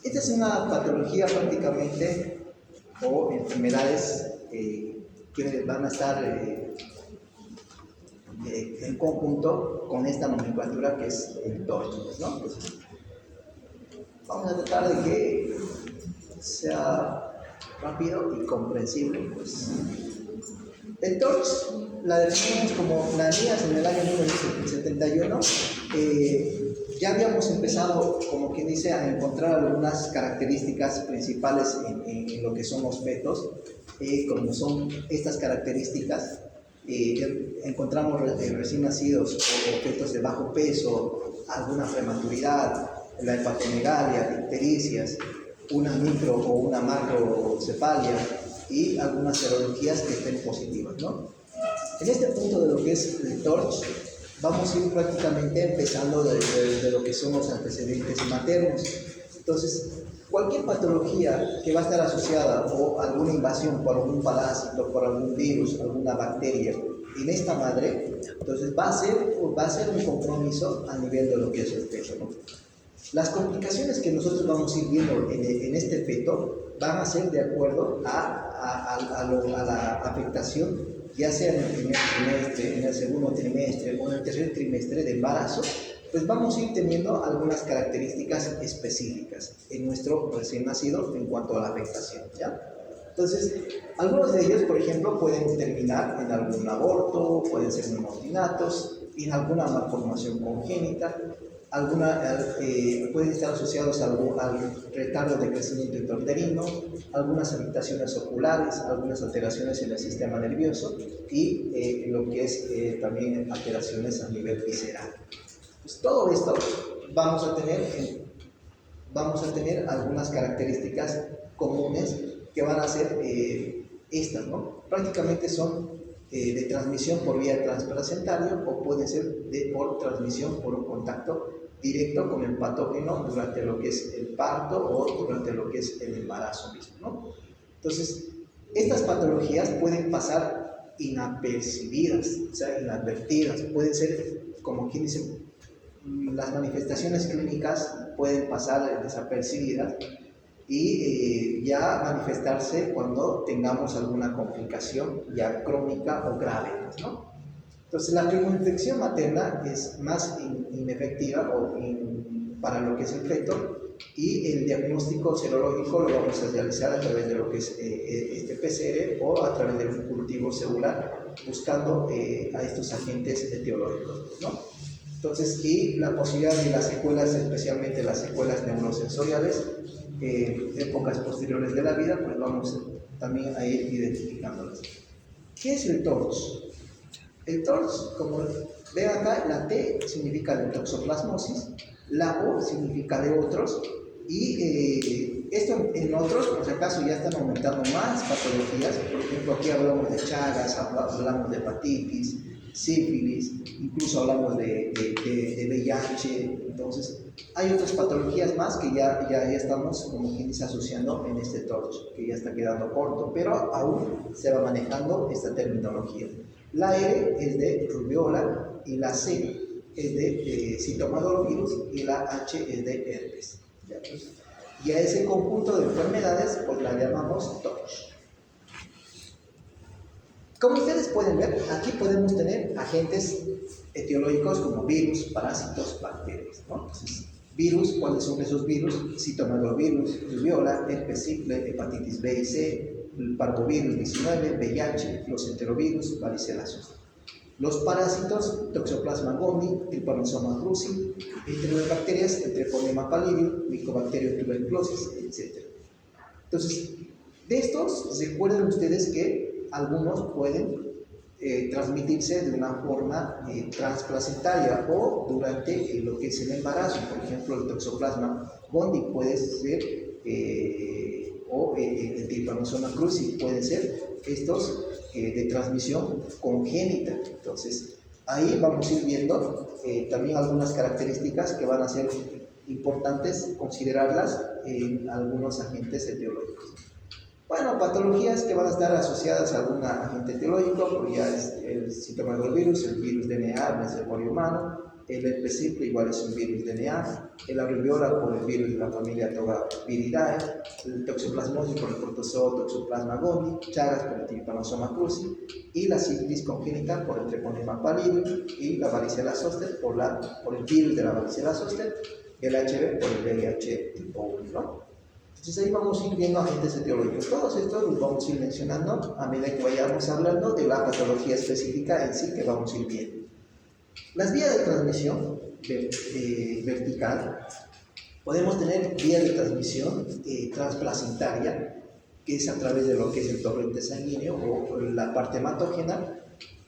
Esta es una patología prácticamente, o enfermedades que van a estar en conjunto con esta nomenclatura que es el TORCH, ¿no? Entonces, vamos a tratar de que sea rápido y comprensible. Pues, el TORCH la definimos como la NIAS en el año 1971. Ya habíamos empezado, como quien dice, a encontrar algunas características principales en lo que son los fetos, como son estas características. Encontramos recién nacidos o fetos de bajo peso, alguna prematuridad, la hepatomegalia, ictericias, una micro o una macrocefalia y algunas serologías que estén positivas, ¿no? En este punto de lo que es el TORCH, vamos a ir prácticamente empezando de lo que son los antecedentes maternos. Entonces, cualquier patología que va a estar asociada o alguna invasión por algún parásito, por algún virus, alguna bacteria en esta madre, entonces va a ser un compromiso a nivel de lo que es el feto, ¿no? Las complicaciones que nosotros vamos a ir viendo en este feto van a ser de acuerdo a la afectación, ya sea en el primer trimestre, en el segundo trimestre o en el tercer trimestre de embarazo. Pues vamos a ir teniendo algunas características específicas en nuestro recién nacido en cuanto a la afectación, ¿ya? Entonces, algunos de ellos, por ejemplo, pueden terminar en algún aborto, pueden ser neonatos, en alguna malformación congénita, pueden estar asociados al retardo de crecimiento intrauterino, algunas afectaciones oculares, algunas alteraciones en el sistema nervioso y lo que es también alteraciones a nivel visceral. Pues todo esto vamos a tener algunas características comunes que van a ser estas, ¿no? Prácticamente son de transmisión por vía transplacentaria o puede ser por transmisión por un contacto directo con el patógeno durante lo que es el parto o durante lo que es el embarazo mismo, ¿no? Entonces, estas patologías pueden pasar inapercibidas, o sea, inadvertidas, pueden ser, como quien dice, las manifestaciones clínicas pueden pasar desapercibidas y ya manifestarse cuando tengamos alguna complicación ya crónica o grave, ¿no? Entonces, la primoinfección materna es más inefectiva para lo que es el feto, y el diagnóstico serológico lo vamos a realizar a través de lo que es este PCR o a través de un cultivo celular buscando a estos agentes etiológicos, ¿no? Entonces, y la posibilidad de las secuelas, especialmente las secuelas neurosensoriales, épocas posteriores de la vida, pues vamos también a ir identificándolas. ¿Qué es el TORCH? El TORCH, como ven acá, la T significa de toxoplasmosis, la O significa de otros, y esto en otros, por si acaso, ya están aumentando más patologías. Por ejemplo, aquí hablamos de Chagas, hablamos de hepatitis, sífilis, incluso hablamos de VIH. Entonces, hay otras patologías más que ya estamos, como quien dice, asociando en este TORCH, que ya está quedando corto, pero aún se va manejando esta terminología. La R es de rubiola y la C es de citomegalovirus y la H es de herpes. ¿Ya? Y a ese conjunto de enfermedades pues la llamamos TORCH. Como ustedes pueden ver, aquí podemos tener agentes etiológicos como virus, parásitos, bacterias, ¿no? Entonces, virus, ¿cuáles son esos virus? Citomegalovirus, rubiola, herpes simple, hepatitis B y C, el parvovirus 19, VIH, los enterovirus, varicela zoster. Los parásitos, Toxoplasma gondii, Trypanosoma cruzi, entre las bacterias, Treponema pallidum, Mycobacterium tuberculosis, etc. Entonces, de estos, recuerden ustedes que algunos pueden transmitirse de una forma transplacentaria o durante lo que es el embarazo. Por ejemplo, el Toxoplasma gondii puede ser o el Trypanosoma cruzi pueden ser estos de transmisión congénita. Entonces, ahí vamos a ir viendo también algunas características que van a ser importantes considerarlas en algunos agentes etiológicos. Bueno, patologías que van a estar asociadas a algún agente etiológico, pues ya es el citomegalovirus, el virus DNA, el mesocorio humano, El herpes simple igual es un virus DNA, la rubiola por el virus de la familia Tobacviridae, el toxoplasmosis por el protozoo Toxoplasma gondii, Chagas por el Trypanosoma cruzi y la sífilis congénita por el Treponema pallidum y la varicela zoster por el virus de la varicela zoster, el HB por el VIH tipo 1, ¿no? Entonces ahí vamos a ir viendo agentes etiológicos. Todos estos los vamos a ir mencionando a medida que vayamos hablando de la patología específica en sí que vamos a ir viendo. Las vías de transmisión vertical, podemos tener vías de transmisión transplacentaria, que es a través de lo que es el torrente sanguíneo o la parte hematógena,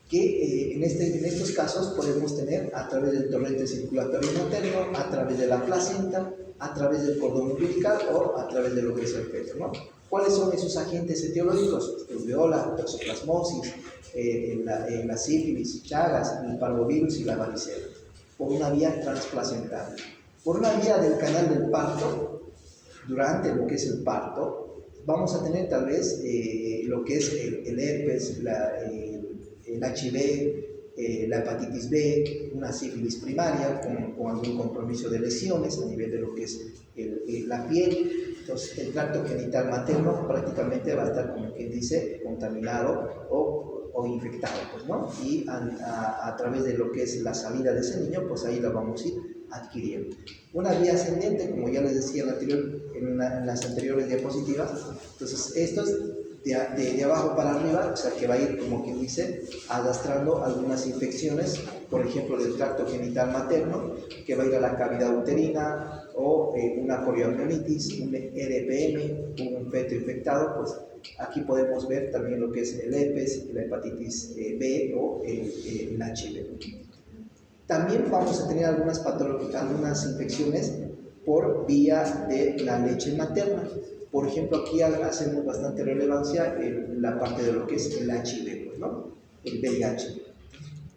que en estos casos podemos tener a través del torrente circulatorio materno, a través de la placenta, a través del cordón umbilical o a través de lo que es el feto, ¿no? ¿Cuáles son esos agentes etiológicos? Rubiola, toxoplasmosis, la sífilis, Chagas, el parvovirus y la varicela, por una vía transplacental. Por una vía del canal del parto, durante lo que es el parto, vamos a tener tal vez lo que es el herpes, el HIV, la hepatitis B, una sífilis primaria con algún compromiso de lesiones a nivel de lo que es la piel. Entonces el tracto genital materno prácticamente va a estar, como quien dice, contaminado o infectado, pues, ¿no? Y a través de lo que es la salida de ese niño, pues ahí la vamos a ir adquiriendo. Una vía ascendente, como ya les decía en las anteriores diapositivas, entonces esto es de abajo para arriba, o sea que va a ir, como quien dice, arrastrando algunas infecciones, por ejemplo del tracto genital materno, que va a ir a la cavidad uterina, o una chorioamnionitis, un EDPM, un feto infectado. Pues aquí podemos ver también lo que es el herpes, la hepatitis B o el HIV. También vamos a tener algunas infecciones por vía de la leche materna. Por ejemplo, aquí hacemos bastante relevancia en la parte de lo que es el HIV, ¿no? El VIH.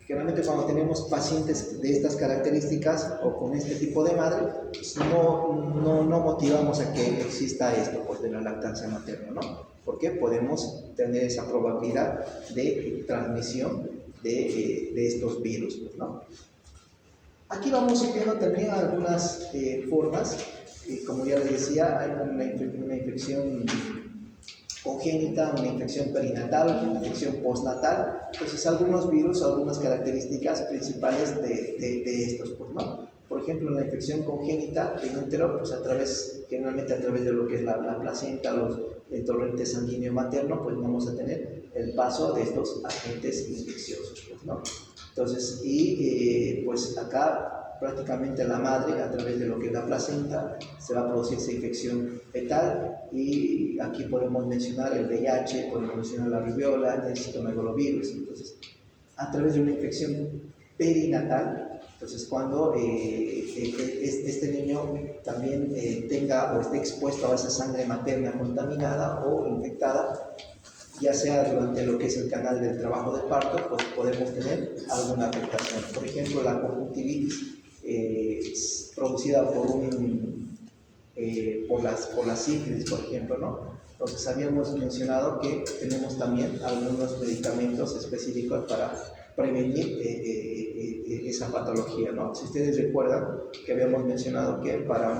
Generalmente cuando tenemos pacientes de estas características o con este tipo de madre, pues no motivamos a que exista esto, pues, de la lactancia materna, ¿no? Porque podemos tener esa probabilidad de transmisión de estos virus, ¿no? Aquí vamos a ir viendo también algunas formas. Como ya les decía, hay una infección congénita, una infección perinatal, una infección postnatal. Entonces algunos virus, algunas características principales de estos, pues, ¿no? Por ejemplo, la infección congénita en útero, pues generalmente a través de lo que es la placenta, el torrente sanguíneo materno, pues vamos a tener el paso de estos agentes infecciosos, pues, ¿no? Entonces, pues acá prácticamente la madre, a través de lo que es la placenta, se va a producir esa infección fetal, y aquí podemos mencionar el VIH, podemos mencionar la rubiola, el citomegalovirus. Entonces, a través de una infección perinatal, entonces cuando este niño también tenga o esté expuesto a esa sangre materna contaminada o infectada, ya sea durante lo que es el canal del trabajo de parto, pues podemos tener alguna afectación. Por ejemplo, la conjuntivitis producida por la sífilis, por ejemplo, ¿no? Entonces habíamos mencionado que tenemos también algunos medicamentos específicos para prevenir esa patología, ¿no? Si ustedes recuerdan que habíamos mencionado que para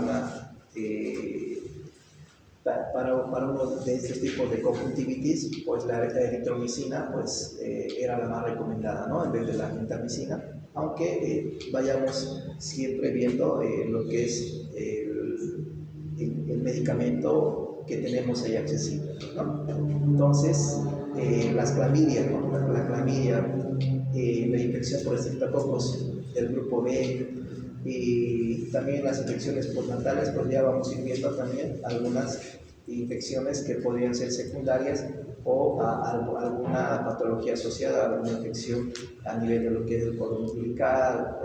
uno de estos tipos de conjuntivitis, pues la eritromicina, pues era la más recomendada, ¿no? En vez de la gentamicina, aunque vayamos siempre viendo lo que es el medicamento que tenemos ahí accesible, ¿no? Entonces, las clamidias, ¿no? La clamidia, la infección por estreptococos del grupo B, y también las infecciones postnatales, pues ya vamos a ir viendo también algunas infecciones que podrían ser secundarias o alguna patología asociada a alguna infección a nivel de lo que es el cordón umbilical,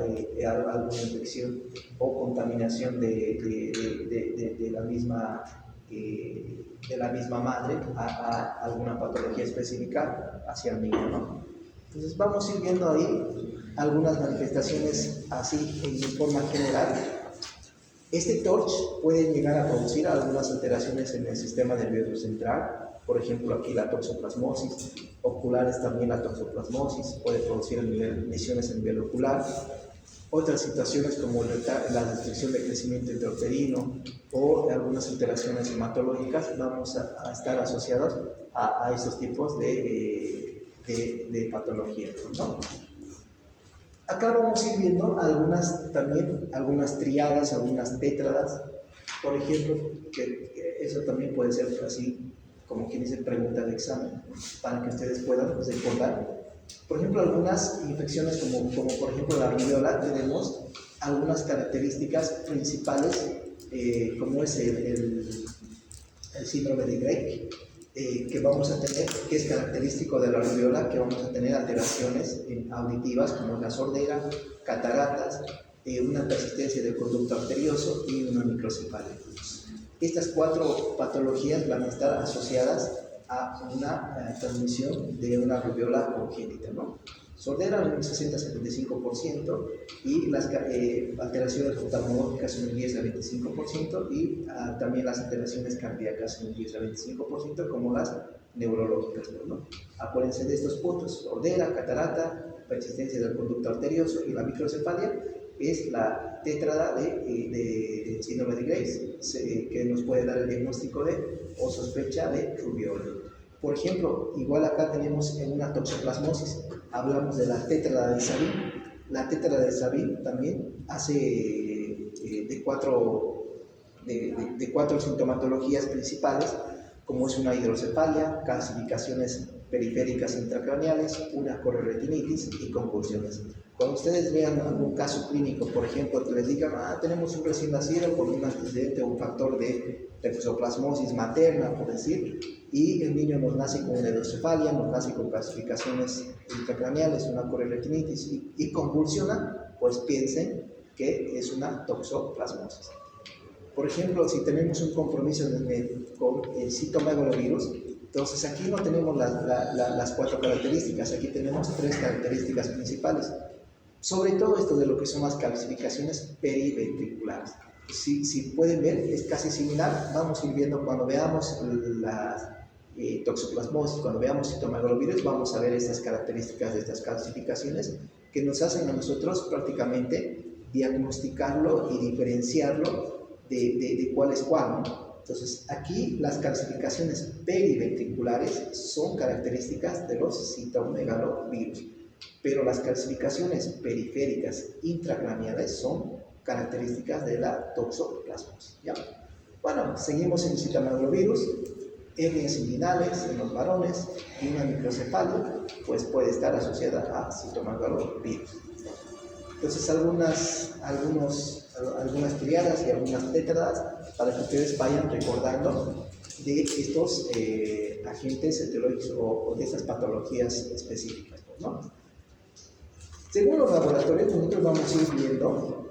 alguna infección o contaminación de la misma madre a alguna patología específica hacia el niño, ¿no? Entonces vamos a ir viendo ahí algunas manifestaciones así en forma general. Este TORCH puede llegar a producir algunas alteraciones en el sistema nervioso central, por ejemplo aquí la toxoplasmosis, oculares también la toxoplasmosis, puede producir lesiones a nivel ocular, Otras situaciones como la restricción de crecimiento intrauterino o algunas alteraciones hematológicas vamos a estar asociados a esos tipos de patologías, ¿no? Acá vamos a ir viendo algunas triadas, algunas tétradas, por ejemplo, que eso también puede ser así, como quien dice, pregunta de examen, para que ustedes puedan recordar. Por ejemplo, algunas infecciones como por ejemplo la rubiola, tenemos algunas características principales, como es el síndrome de Gray, que vamos a tener, que es característico de la rubiola, que vamos a tener alteraciones auditivas como la sordera, cataratas, una persistencia del conducto arterioso y una microcefalia. Estas 4 patologías van a estar asociadas a una transmisión de una rubiola congénita, ¿no? Sordera en un 60-75% y las alteraciones oftalmológicas en un 10-25% y también las alteraciones cardíacas en un 10-25%, como las neurológicas, ¿no? Acuérdense de estos puntos: sordera, catarata, persistencia del conducto arterioso y la microcefalia es la tétrada de síndrome de Graves, que nos puede dar el diagnóstico o sospecha de rubiola. Por ejemplo, igual acá tenemos en una toxoplasmosis, hablamos de la tétrada de Sabin. La tétrada de Sabin también hace de cuatro sintomatologías principales, como es una hidrocefalia, calcificaciones periféricas intracraneales, una corioretinitis y convulsiones. Cuando ustedes vean algún caso clínico, por ejemplo, que les digan, tenemos un recién nacido con un antecedente o un factor de toxoplasmosis materna, por decir, y el niño nos nace con una hidrocefalia, nos nace con calcificaciones intracraneales, una corioretinitis y convulsiona, pues piensen que es una toxoplasmosis. Por ejemplo, si tenemos un compromiso con el citomegalovirus, entonces aquí no tenemos las 4 características, aquí tenemos 3 características principales. Sobre todo esto de lo que son las calcificaciones periventriculares. Si pueden ver, es casi similar. Vamos a ir viendo cuando veamos las toxoplasmosis, cuando veamos citomegalovirus, vamos a ver estas características de estas calcificaciones que nos hacen a nosotros prácticamente diagnosticarlo y diferenciarlo de cuál es cuál, ¿no? Entonces, aquí las calcificaciones periventriculares son características de los citomegalovirus, pero las calcificaciones periféricas intracraneales son características de la toxoplasmosis, ¿ya? Bueno, seguimos en el citomegalovirus, hernias inguinales en los varones y una microcefalia, pues puede estar asociada a citomegalovirus. Entonces, algunas triadas y algunas tétradas para que ustedes vayan recordando de estos agentes etiológicos o de estas patologías específicas, ¿no? Según los laboratorios, nosotros vamos a ir viendo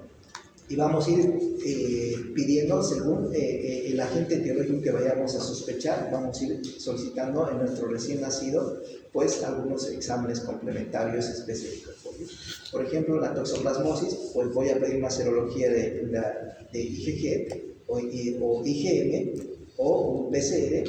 y vamos a ir pidiendo, según el agente etiológico que vayamos a sospechar, vamos a ir solicitando en nuestro recién nacido, pues algunos exámenes complementarios específicos. Por ejemplo, la toxoplasmosis, pues voy a pedir una serología de IgG o IgM o un PCR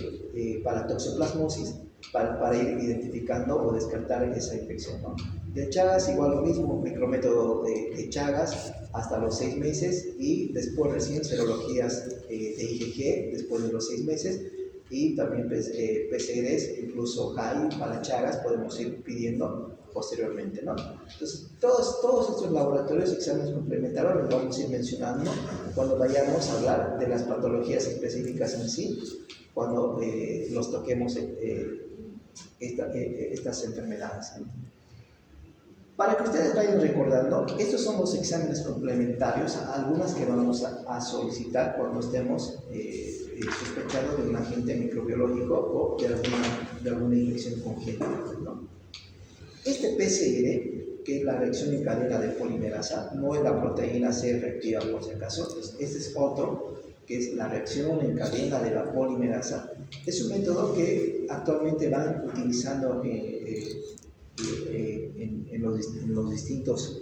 para toxoplasmosis para ir identificando o descartar esa infección, ¿no? De Chagas, igual lo mismo, micrométodo de Chagas hasta los 6 meses y después recién serologías de IgG después de los 6 meses y también PCRs, incluso HAI para Chagas podemos ir pidiendo posteriormente, ¿no? Entonces, todos estos laboratorios, exámenes complementarios, los vamos a ir mencionando cuando vayamos a hablar de las patologías específicas en sí, cuando los toquemos estas enfermedades, ¿no? Para que ustedes vayan recordando, estos son los exámenes complementarios, algunas que vamos a solicitar cuando estemos sospechando de un agente microbiológico o de alguna infección congénita, ¿no? Este PCR, que es la reacción en cadena de polimerasa, no es la proteína C reactiva por si acaso, este es otro, que es la reacción en cadena de la polimerasa. Es un método que actualmente van utilizando en los distintos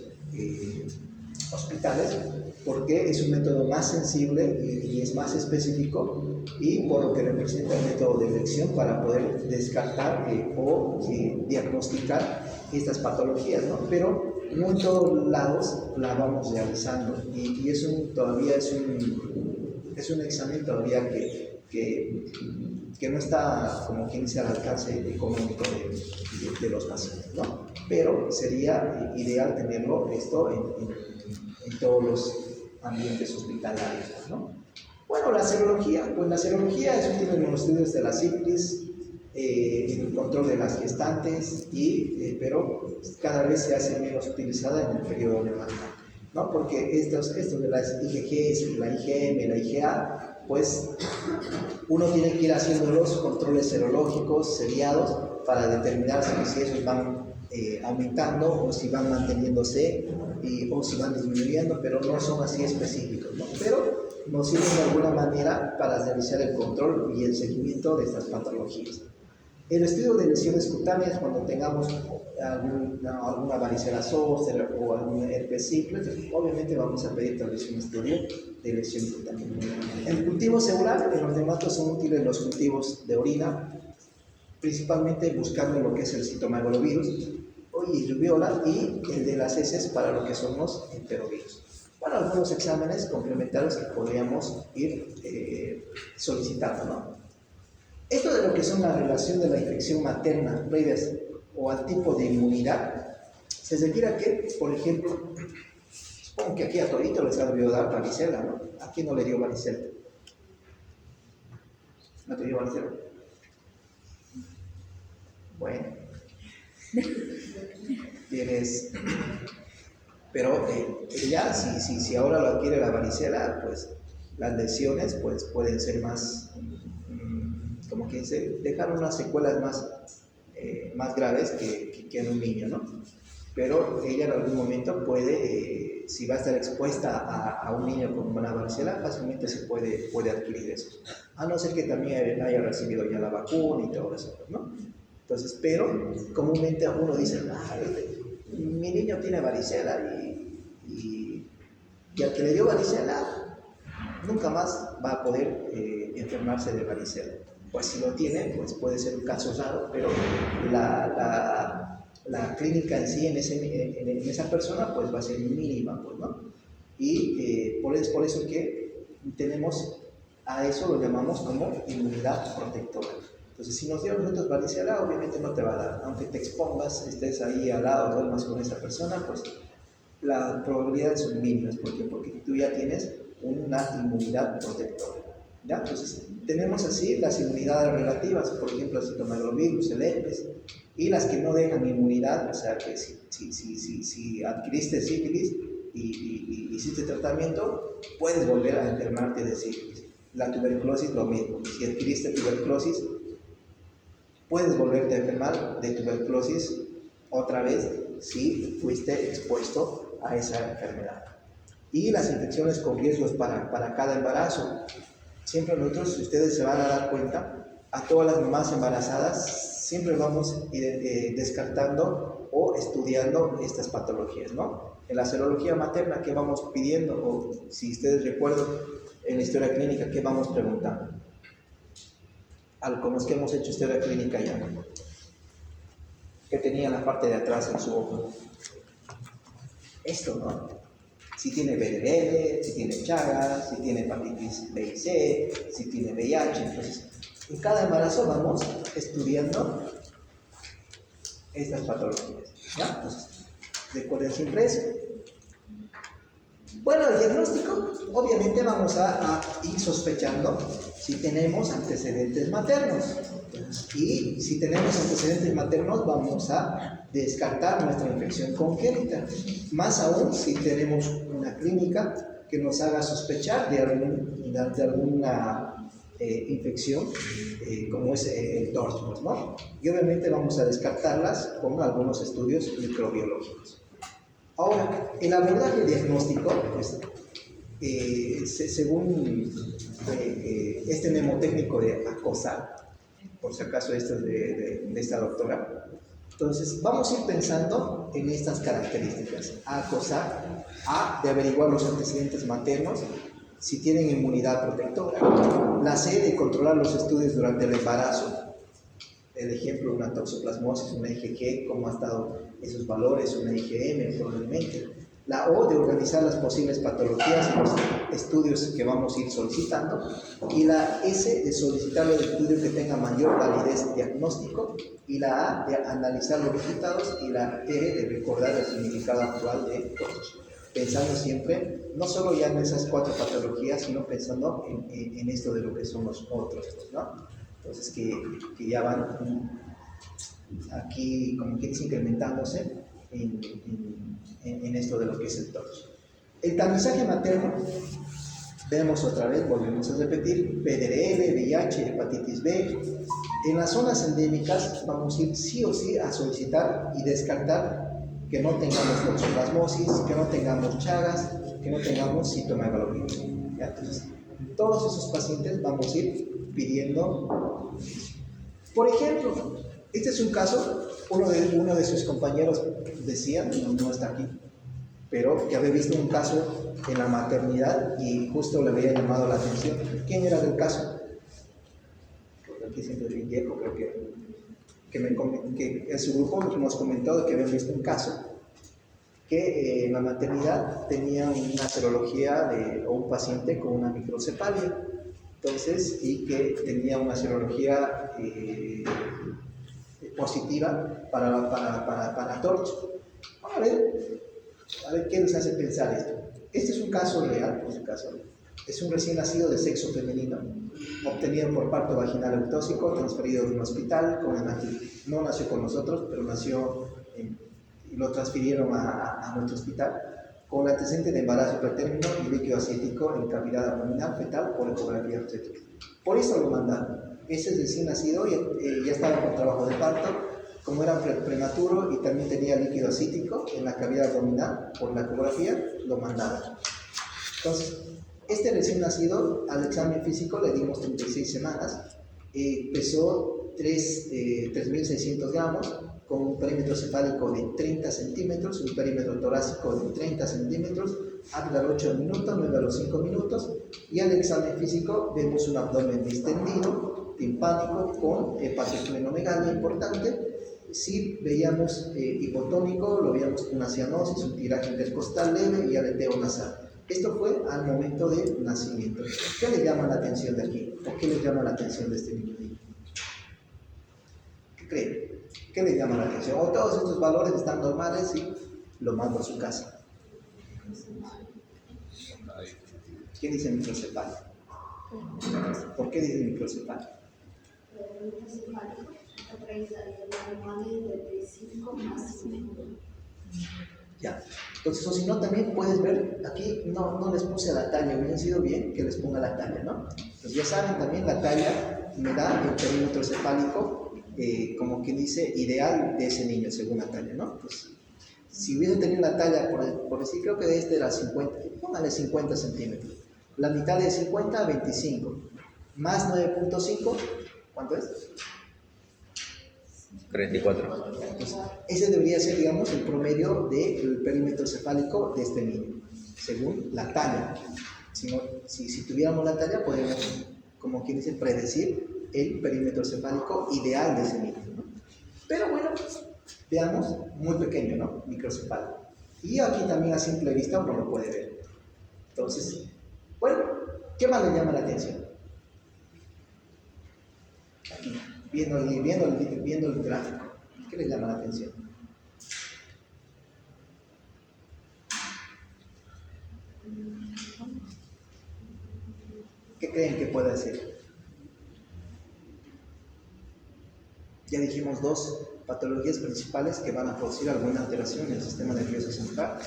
hospitales, porque es un método más sensible y es más específico, y por lo que representa el método de elección para poder descartar o diagnosticar estas patologías, ¿no? Pero no en todos lados la vamos realizando y todavía es un examen todavía que no está, como quien dice, al alcance económico de los pacientes, ¿no? Pero sería ideal tenerlo esto en todos los ambientes hospitalarios, ¿no? Bueno, la serología, pues la serología es útil en los estudios de la sífilis, en el control de las gestantes, pero cada vez se hace menos utilizada en el periodo neonatal, ¿no? Porque esto de las IgG, la IgM, la IgA, pues uno tiene que ir haciendo los controles serológicos seriados para determinar si esos van aumentando o si van manteniéndose o si van disminuyendo, pero no son así específicos, ¿no? Pero nos sirven de alguna manera para realizar el control y el seguimiento de estas patologías. El estudio de lesiones cutáneas, cuando tengamos alguna varicela zóster o algún herpes simple, obviamente vamos a pedir tal vez un estudio de lesión cutánea. El cultivo celular, en los dermatos son útiles los cultivos de orina, principalmente buscando lo que es el citomegalovirus y rubiola, y el de las heces para lo que son los enterovirus. Bueno, algunos exámenes complementarios que podríamos ir solicitando, ¿no? Esto de lo que son la relación de la infección materna previas o al tipo de inmunidad, se refiere a que, por ejemplo, supongo que aquí a Torito les ha debido dar varicela, ¿no? ¿A quién no le dio varicela? ¿No te dio varicela? Bueno, tienes... Pero ella, si ahora lo adquiere la varicela, pues las lesiones pues, pueden ser más, como que dejar unas secuelas más graves que en un niño, ¿no? Pero ella en algún momento puede, si va a estar expuesta a un niño con una varicela, fácilmente se puede adquirir eso. A no ser que también haya recibido ya la vacuna y todo eso, ¿no? Entonces, pero comúnmente uno dice, mi niño tiene varicela y al que le dio varicela nunca más va a poder enfermarse de varicela. Pues si lo tiene, pues puede ser un caso raro, pero la clínica en sí en esa persona pues va a ser mínima, pues, ¿no? Y por eso que tenemos a eso, lo llamamos como inmunidad protectora. Entonces, si nos dio nosotros varicela, obviamente no te va a dar. Aunque te expongas, estés ahí al lado, duermas con esa persona, pues las probabilidades son mínimas. ¿Por qué? Porque tú ya tienes una inmunidad protectora, ¿ya? Entonces, tenemos así las inmunidades relativas, por ejemplo, el citomegalovirus, el herpes, y las que no dejan inmunidad, o sea que si adquiriste sífilis y hiciste tratamiento, puedes volver a enfermarte de sífilis. La tuberculosis, lo mismo. Si adquiriste tuberculosis, puedes volverte a enfermar de tuberculosis otra vez si fuiste expuesto a esa enfermedad. Y las infecciones con riesgos para cada embarazo. Siempre nosotros, si ustedes se van a dar cuenta, a todas las mamás embarazadas siempre vamos descartando o estudiando estas patologías, ¿no? En la serología materna, ¿qué vamos pidiendo? O si ustedes recuerdan, en la historia clínica, ¿qué vamos preguntando? Con los que hemos hecho historia clínica ya, ¿no? Que tenía la parte de atrás en su ojo. Esto, ¿no? Si tiene BDL, si tiene Chagas, si tiene hepatitis B y C, si tiene VIH. Entonces, en cada embarazo vamos estudiando estas patologías, ¿ya? Entonces, recuerden siempre eso. Bueno, el diagnóstico, obviamente vamos a ir sospechando si tenemos antecedentes maternos. Y si tenemos antecedentes maternos, vamos a descartar nuestra infección congénita. Más aún si tenemos una clínica que nos haga sospechar de alguna infección, como es el TORS, ¿no? Y obviamente vamos a descartarlas con algunos estudios microbiológicos. Ahora, el abordaje diagnóstico, pues, según este mnemotécnico de ACOSAR, por si acaso esto es de esta doctora, entonces vamos a ir pensando en estas características. ACOSAR, A, de averiguar los antecedentes maternos, si tienen inmunidad protectora. La C, de controlar los estudios durante el embarazo. el ejemplo, una toxoplasmosis, una IgG, cómo han estado esos valores, una IgM probablemente. La O de organizar las posibles patologías y los estudios que vamos a ir solicitando. Y la S de solicitar el estudio que tenga mayor validez diagnóstico. Y la A de analizar los resultados. Y la T de recordar el significado actual de todos. Pensando siempre, no solo ya en esas 4 patologías, sino pensando en esto de lo que son los otros, ¿no? Entonces, que ya van aquí, como que dice, incrementándose en esto de lo que es el TORCH. El tamizaje materno, vemos otra vez, volvemos a repetir, PDRL, VIH, hepatitis B. En las zonas endémicas vamos a ir sí o sí a solicitar y descartar que no tengamos toxoplasmosis, que no tengamos chagas, que no tengamos citomegalovirus. Entonces, todos esos pacientes vamos a ir pidiendo. Por ejemplo, este es un caso, uno de sus compañeros decía, no está aquí, pero que había visto un caso en la maternidad y justo le había llamado la atención. ¿Quién era del caso? Porque aquí siempre es bien viejo, creo que en su grupo nos comentó que habían visto un caso que en la maternidad tenía una serología o un paciente con una microcefalia, entonces, y que tenía una serología positiva para TORCH. A ver qué les hace pensar esto. Este es un caso real, es un recién nacido de sexo femenino, obtenido por parto vaginal eutóxico, transferido de un hospital, no nació con nosotros, pero nació y lo transfirieron a nuestro hospital, con antecedente de embarazo pretérmino y líquido acético en cavidad abdominal fetal por ecografía obstétrica. Por eso lo mandaron. Ese es recién nacido, ya estaba con trabajo de parto, como era prematuro y también tenía líquido acético en la cavidad abdominal por la ecografía, lo mandaron. Entonces, este recién nacido, al examen físico le dimos 36 semanas, pesó 3.600 gramos, con un perímetro cefálico de 30 centímetros, un perímetro torácico de 30 centímetros, habla a los 8 minutos, 9 a los 5 minutos, y al examen físico vemos un abdomen distendido, timpánico, con hepatosplenomegalia importante. Si veíamos hipotónico, lo veíamos con una cianosis, un tiraje intercostal leve y aleteo nasal. Esto fue al momento del nacimiento. ¿Qué le llama la atención de aquí? ¿O qué le llama la atención de este niño? ¿Qué creen? ¿Qué le llama la atención? O todos estos valores están normales y lo mando a su casa. ¿Quién dice microcefalia? ¿Por qué dice microcefalia? Ya. Entonces, o si no, también puedes ver, aquí no les puse la talla, hubiera sido bien que les ponga la talla, ¿no? Entonces ya saben también la talla me da el perímetro cefálico, como quien dice, ideal de ese niño según la talla, ¿no? Pues, si hubiera tenido la talla, por decir, creo que de este era 50, póngale 50 centímetros, la mitad de 50 a 25, más 9.5, ¿cuánto es? 34. Entonces, ese debería ser, digamos, el promedio del perímetro cefálico de este niño, según la talla. Si tuviéramos la talla, podríamos, como quien dice, predecir el perímetro cefálico ideal de ese niño, ¿no? Pero bueno, veamos, muy pequeño, ¿no? Microcefálico. Y aquí también a simple vista uno lo puede ver. Entonces, bueno, ¿qué más le llama la atención? Aquí, viendo el gráfico, ¿qué le llama la atención? ¿Qué creen que puede hacer? Ya dijimos 2 patologías principales que van a producir alguna alteración en el sistema nervioso central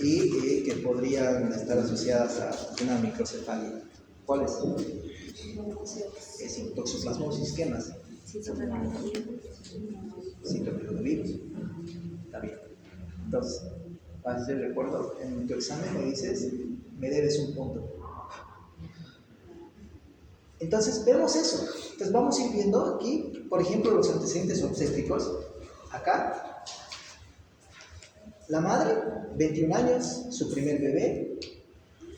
y que podrían estar asociadas a una microcefalia. ¿Cuáles? Toxoplasmosis, ¿qué más? Citomegalovirus. Está bien. Entonces, para hacer recuerdo, en tu examen me dices, me debes un punto. Entonces, vemos eso. Entonces, vamos a ir viendo aquí, por ejemplo, los antecedentes obstétricos. Acá, la madre, 21 años, su primer bebé.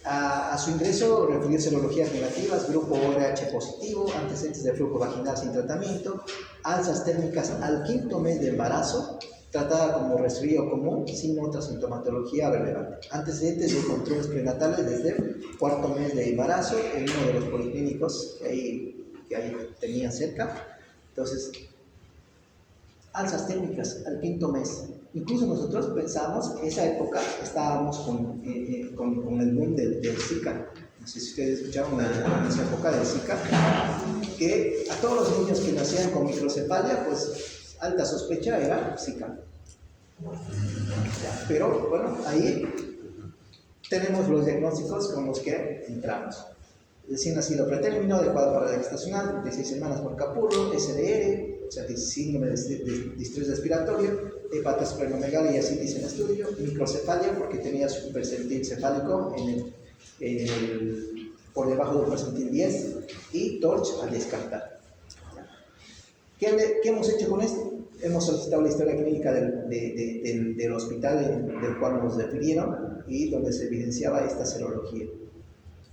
A su ingreso refirió serologías negativas, grupo ORH positivo, antecedentes de flujo vaginal sin tratamiento, alzas térmicas al quinto mes de embarazo, tratada como resfrío común sin otra sintomatología relevante. Antecedentes de controles prenatales desde el cuarto mes de embarazo en uno de los policlínicos que ahí tenían cerca. Entonces, alzas térmicas al quinto mes. Incluso nosotros pensamos que en esa época estábamos con el boom del Zika. No sé si ustedes escucharon en esa época del Zika, que a todos los niños que nacían con microcefalia, pues alta sospecha era Zika. Pero bueno, ahí tenemos los diagnósticos con los que entramos. Recién nacido pretérmino, adecuado para la gestacional, 36 semanas por capurro, SDR, o sea, síndrome de distrés respiratorio, hepatosplenomegalia y ascitis en estudio, microcefalia porque tenía su percentil cefálico por debajo del percentil 10 y TORCH al descartar. ¿Qué hemos hecho con esto? Hemos solicitado la historia clínica del hospital del cual nos refirieron y donde se evidenciaba esta serología.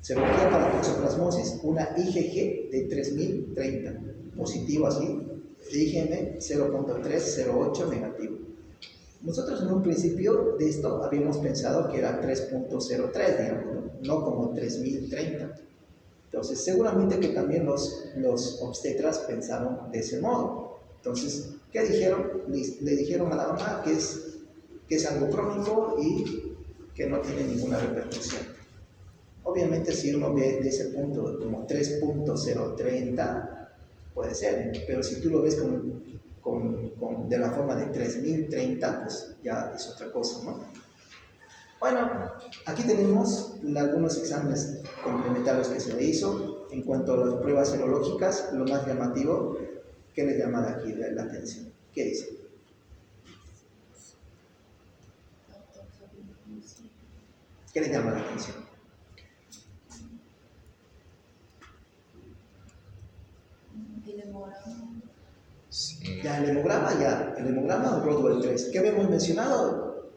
Serología para toxoplasmosis, una IgG de 3030, positivo así, IgM 0.308 negativo. Nosotros en un principio de esto habíamos pensado que era 3.03, digamos, no como 3030. Entonces, seguramente que también los obstetras pensaron de ese modo. Entonces, ¿qué dijeron? Le dijeron a la mamá que es algo crónico y que no tiene ninguna repercusión. Obviamente, si uno ve de ese punto como 3.030, puede ser, pero si tú lo ves de la forma de 3030, pues ya es otra cosa, ¿no? Bueno, aquí tenemos algunos exámenes complementarios que se le hizo. En cuanto a las pruebas serológicas, lo más llamativo, ¿qué le llama aquí la atención? ¿Qué dice? ¿Qué le llama la atención? Sí. Ya, el hemograma o Rodwell 3. ¿Qué habíamos mencionado?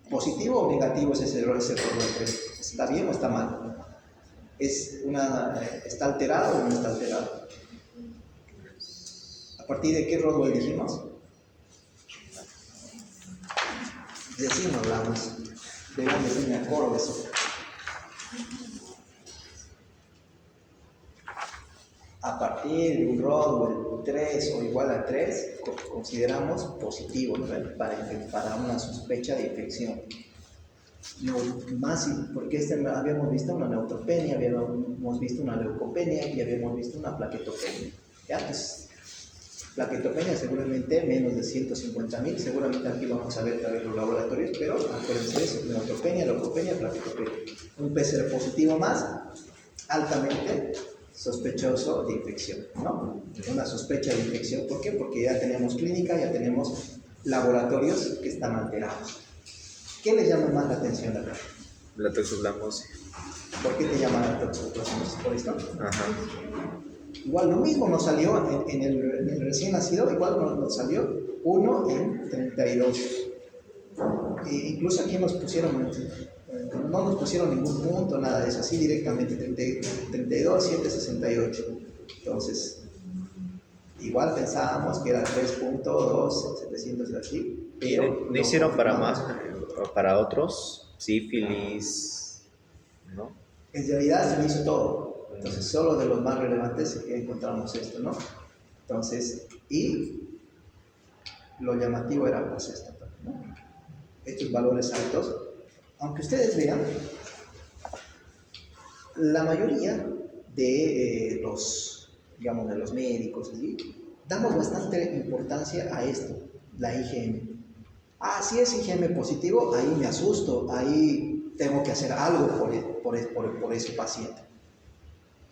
¿Positivo o negativo es ese Rodwell 3? ¿Está bien o está mal? ¿Está alterado o no está alterado? ¿A partir de qué Rodwell dijimos? De sí no hablamos. Debemos decir, me acuerdo de eso. A partir de un Rodwell 3 o igual a 3, consideramos positivo, ¿no? para una sospecha de infección. No, más porque habíamos visto una neutropenia, habíamos visto una leucopenia y habíamos visto una plaquetopenia. ¿Ya? Entonces, plaquetopenia seguramente menos de 150,000, seguramente aquí vamos a ver también los laboratorios, pero acuérdense de eso, neutropenia, leucopenia, plaquetopenia. Un PCR positivo más, altamente sospechoso de infección, ¿no? Una sospecha de infección, ¿por qué? Porque ya tenemos clínica, ya tenemos laboratorios que están alterados. ¿Qué le llama más la atención acá? La toxoplasmosis. ¿Por qué le llama la toxoplasmosis? ¿Por esto? Ajá. Igual lo mismo nos salió en el recién nacido, igual nos salió 1 en 32. Incluso aquí no nos pusieron ningún punto, nada de eso, así directamente, 32, 768. Entonces, igual pensábamos que era 3.2, 700 así, pero... ¿No hicieron para más, para otros? Sífilis, ¿no? En realidad se hizo todo. Entonces, solo de los más relevantes encontramos esto, ¿no? Entonces, y lo llamativo era pues esto, ¿no? Estos valores altos. Aunque ustedes vean, la mayoría de los médicos, ¿sí? Damos bastante importancia a esto, la IgM. Si es IgM positivo, ahí me asusto, ahí tengo que hacer algo por ese paciente.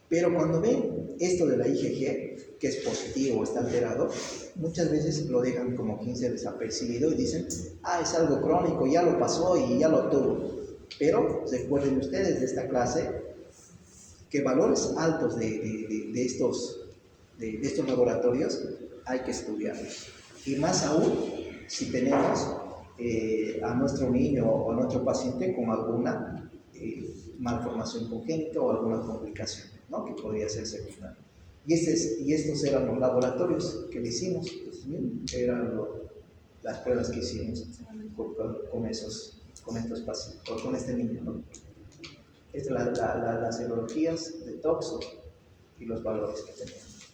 Pero cuando ven esto de la IgG, que es positivo o está alterado, muchas veces lo dejan como 15 desapercibido y dicen, es algo crónico, ya lo pasó y ya lo tuvo. Pero recuerden ustedes de esta clase que valores altos de estos laboratorios hay que estudiarlos. Y más aún si tenemos a nuestro niño o a nuestro paciente con alguna malformación congénita o alguna complicación, ¿no? Que podría ser secundaria. Y estos eran los laboratorios que le hicimos, pues, eran las pruebas que hicimos con este niño, ¿no? Estas son las serologías de toxo y los valores que tenemos.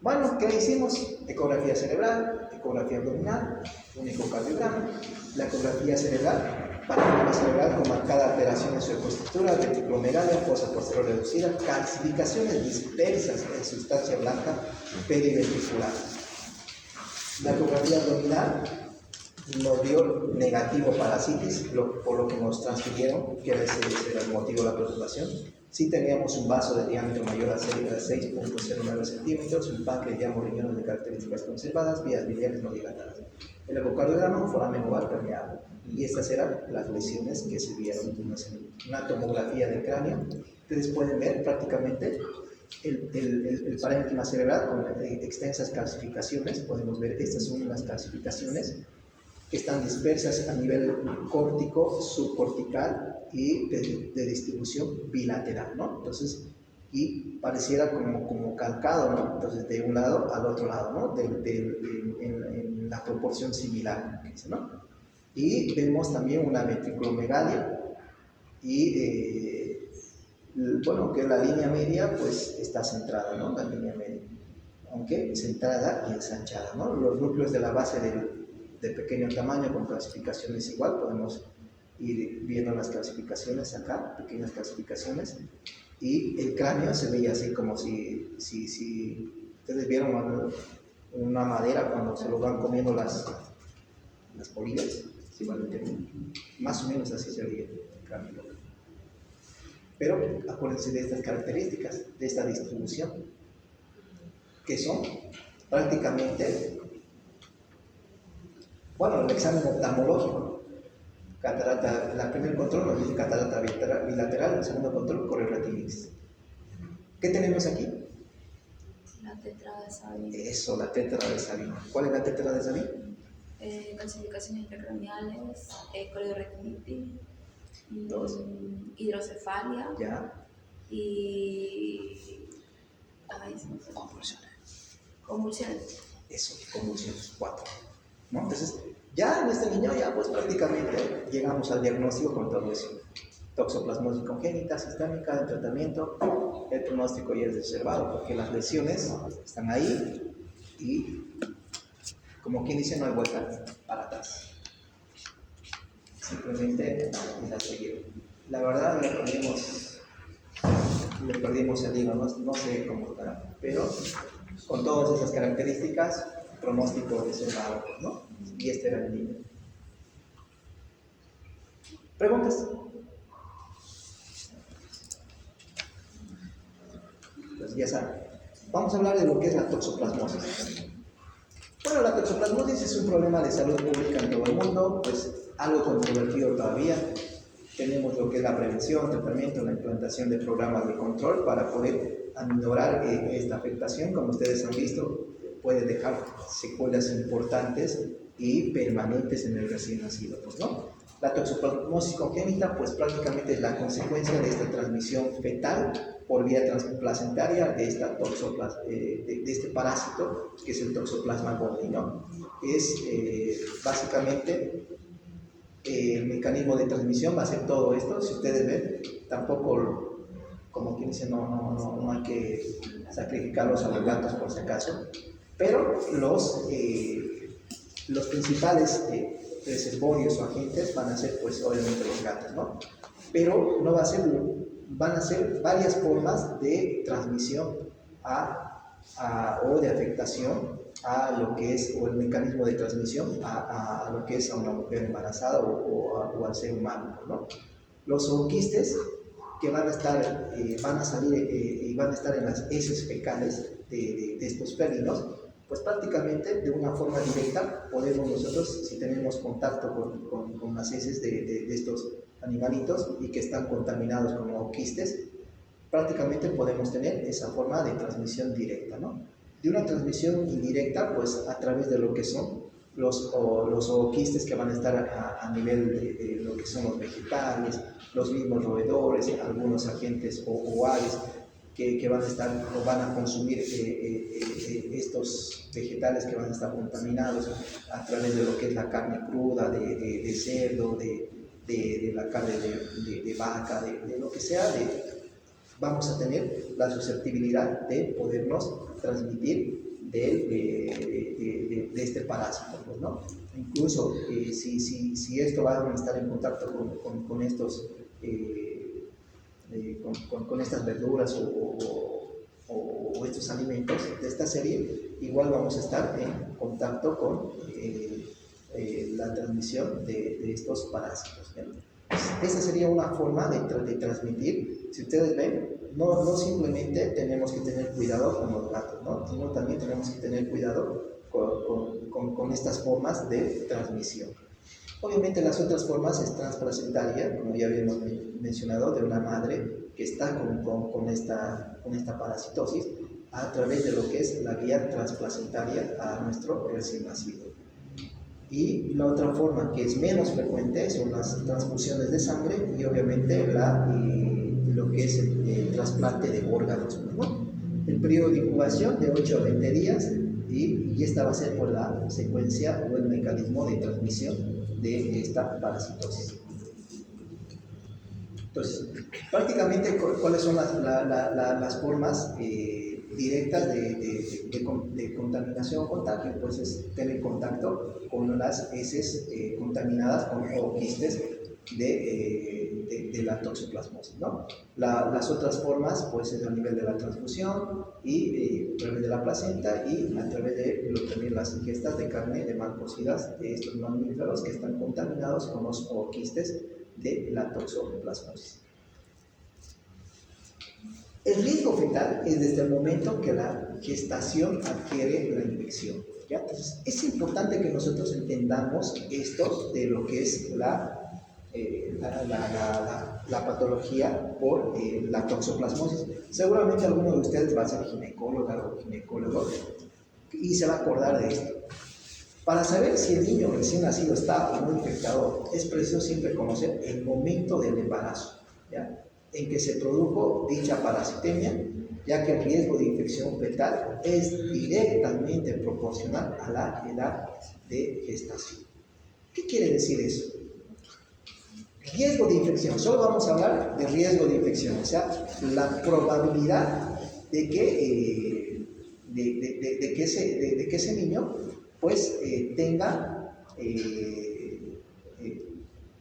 Bueno, ¿qué hicimos? Ecografía cerebral, ecografía abdominal, un ecocardiograma, la ecografía cerebral, panorama cerebral con marcada alteración en su ecoestructura, ventriclomegalia, fosa posterior reducida, calcificaciones dispersas en sustancia blanca periventricular. La ecografía abdominal nos dio negativo para citis, por lo que nos transfirieron que ese era el motivo de la preocupación. Sí teníamos un vaso de diámetro mayor a 6.09 centímetros, un páncreas de ambos riñones de características conservadas, vías biliares no dilatadas. El ecocardiograma, un foramen oval permeable. Y estas eran las lesiones que se vieron. Una tomografía del cráneo. Ustedes pueden ver prácticamente el parénquima cerebral con extensas calcificaciones. Podemos ver, estas son las calcificaciones que están dispersas a nivel córtico, subcortical y de distribución bilateral, ¿no? Entonces, y pareciera como calcado, ¿no? Entonces, de un lado al otro lado, ¿no? En la proporción similar, ¿no? Y vemos también una ventriclomegalia y, bueno, que la línea media, pues, está centrada, ¿no? La línea media, aunque centrada y ensanchada, ¿no? Los núcleos de la base de pequeño tamaño con clasificaciones igual, podemos ir viendo las clasificaciones acá, pequeñas clasificaciones, y el cráneo se veía así como si ustedes vieron una madera cuando se lo van comiendo las polillas, ¿sí? Más o menos así se veía el cráneo. Pero acuérdense de estas características, de esta distribución, que son prácticamente, bueno, el examen oftalmológico, catarata, el primer control nos dice catarata bilateral, el segundo control corioretinitis. ¿Qué tenemos aquí? La tetra de Sabin. Eso, la tetra de Sabin. ¿Cuál es la tetra de Sabin? Calcificaciones intracraneales, corioretinitis, Dos. hidrocefalia. Ya. Y. Ay, se me fue. Convulsiones. Eso, convulsiones, 4. ¿No? Entonces, ya en este niño, ya pues prácticamente llegamos al diagnóstico con todo eso. Toxoplasmosis congénita, sistémica, el tratamiento, el pronóstico ya es reservado porque las lesiones están ahí y, como quien dice, no hay vuelta para atrás. Simplemente es a seguir. La verdad le perdimos el hilo, no sé cómo estará, pero con todas esas características, pronóstico reservado, ¿no? Y este era el niño. ¿Preguntas? Pues ya saben. Vamos a hablar de lo que es la toxoplasmosis. Bueno, la toxoplasmosis es un problema de salud pública en todo el mundo, pues algo controvertido todavía. Tenemos lo que es la prevención, tratamiento, la implantación de programas de control para poder aminorar esta afectación. Como ustedes han visto, puede dejar secuelas importantes y permanentes en el recién nacido, pues, ¿no? La toxoplasmosis congénita, pues prácticamente es la consecuencia de esta transmisión fetal por vía transplacentaria de este parásito que es el Toxoplasma gondii, ¿no? Es básicamente el mecanismo de transmisión va a ser todo esto. Si ustedes ven, tampoco, como quien dice, no hay que sacrificarlos a los gatos por si acaso, pero los principales reservorios o agentes van a ser, pues, obviamente los gatos, ¿no? Pero no va a ser, van a ser varias formas de transmisión o de afectación a lo que es, o el mecanismo de transmisión a lo que es a una mujer embarazada o al ser humano, ¿no? Los zooquistes que van a salir y van a estar en las heces fecales de estos felinos, pues prácticamente de una forma directa podemos nosotros, si tenemos contacto con las heces de estos animalitos y que están contaminados con zooquistes, prácticamente podemos tener esa forma de transmisión directa, ¿no? De una transmisión indirecta, pues a través de lo que son los zooquistes que van a estar a nivel de lo que son los vegetales, los mismos roedores, algunos agentes OAs, que van a estar o van a consumir estos vegetales que van a estar contaminados a través de lo que es la carne cruda, de cerdo, de la carne de vaca, de lo que sea, vamos a tener la susceptibilidad de podernos transmitir de este parásito, pues, ¿no? Incluso si esto va a estar en contacto con estos con estas verduras o estos alimentos de esta serie, igual vamos a estar en contacto con la transmisión de estos parásitos. Esa sería una forma de transmitir. Si ustedes ven, no simplemente tenemos que tener cuidado con los gatos, ¿no? Sino también tenemos que tener cuidado con estas formas de transmisión. Obviamente las otras formas es transplacentaria, como ya habíamos mencionado, de una madre que está con esta parasitosis a través de lo que es la vía transplacentaria a nuestro recién nacido. Y la otra forma que es menos frecuente son las transfusiones de sangre y obviamente lo que es el trasplante de órganos, ¿no? El periodo de incubación de 8 a 20 días y esta va a ser por la secuencia o el mecanismo de transmisión de esta parasitosis. Entonces, prácticamente, ¿cuáles son las formas directas de contaminación o contagio? Pues es tener contacto con las heces contaminadas o quistes de la toxoplasmosis, ¿no? Las otras formas, pues es a nivel de la transfusión y a través de la placenta y a través de también las ingestas de carne de mal cocidas de estos mamíferos que están contaminados con los quistes de la toxoplasmosis. El riesgo fetal es desde el momento que la gestación adquiere la infección, ¿ya? Entonces, es importante que nosotros entendamos esto de lo que es la patología por la toxoplasmosis. Seguramente alguno de ustedes va a ser ginecóloga o ginecólogo y se va a acordar de esto. Para saber si el niño recién nacido está o no infectado, es preciso siempre conocer el momento del embarazo, ¿ya? En que se produjo dicha parasitemia, ya que el riesgo de infección fetal es directamente proporcional a la edad de gestación. ¿Qué quiere decir eso? Riesgo de infección, solo vamos a hablar de riesgo de infección, o sea, la probabilidad de que ese niño pues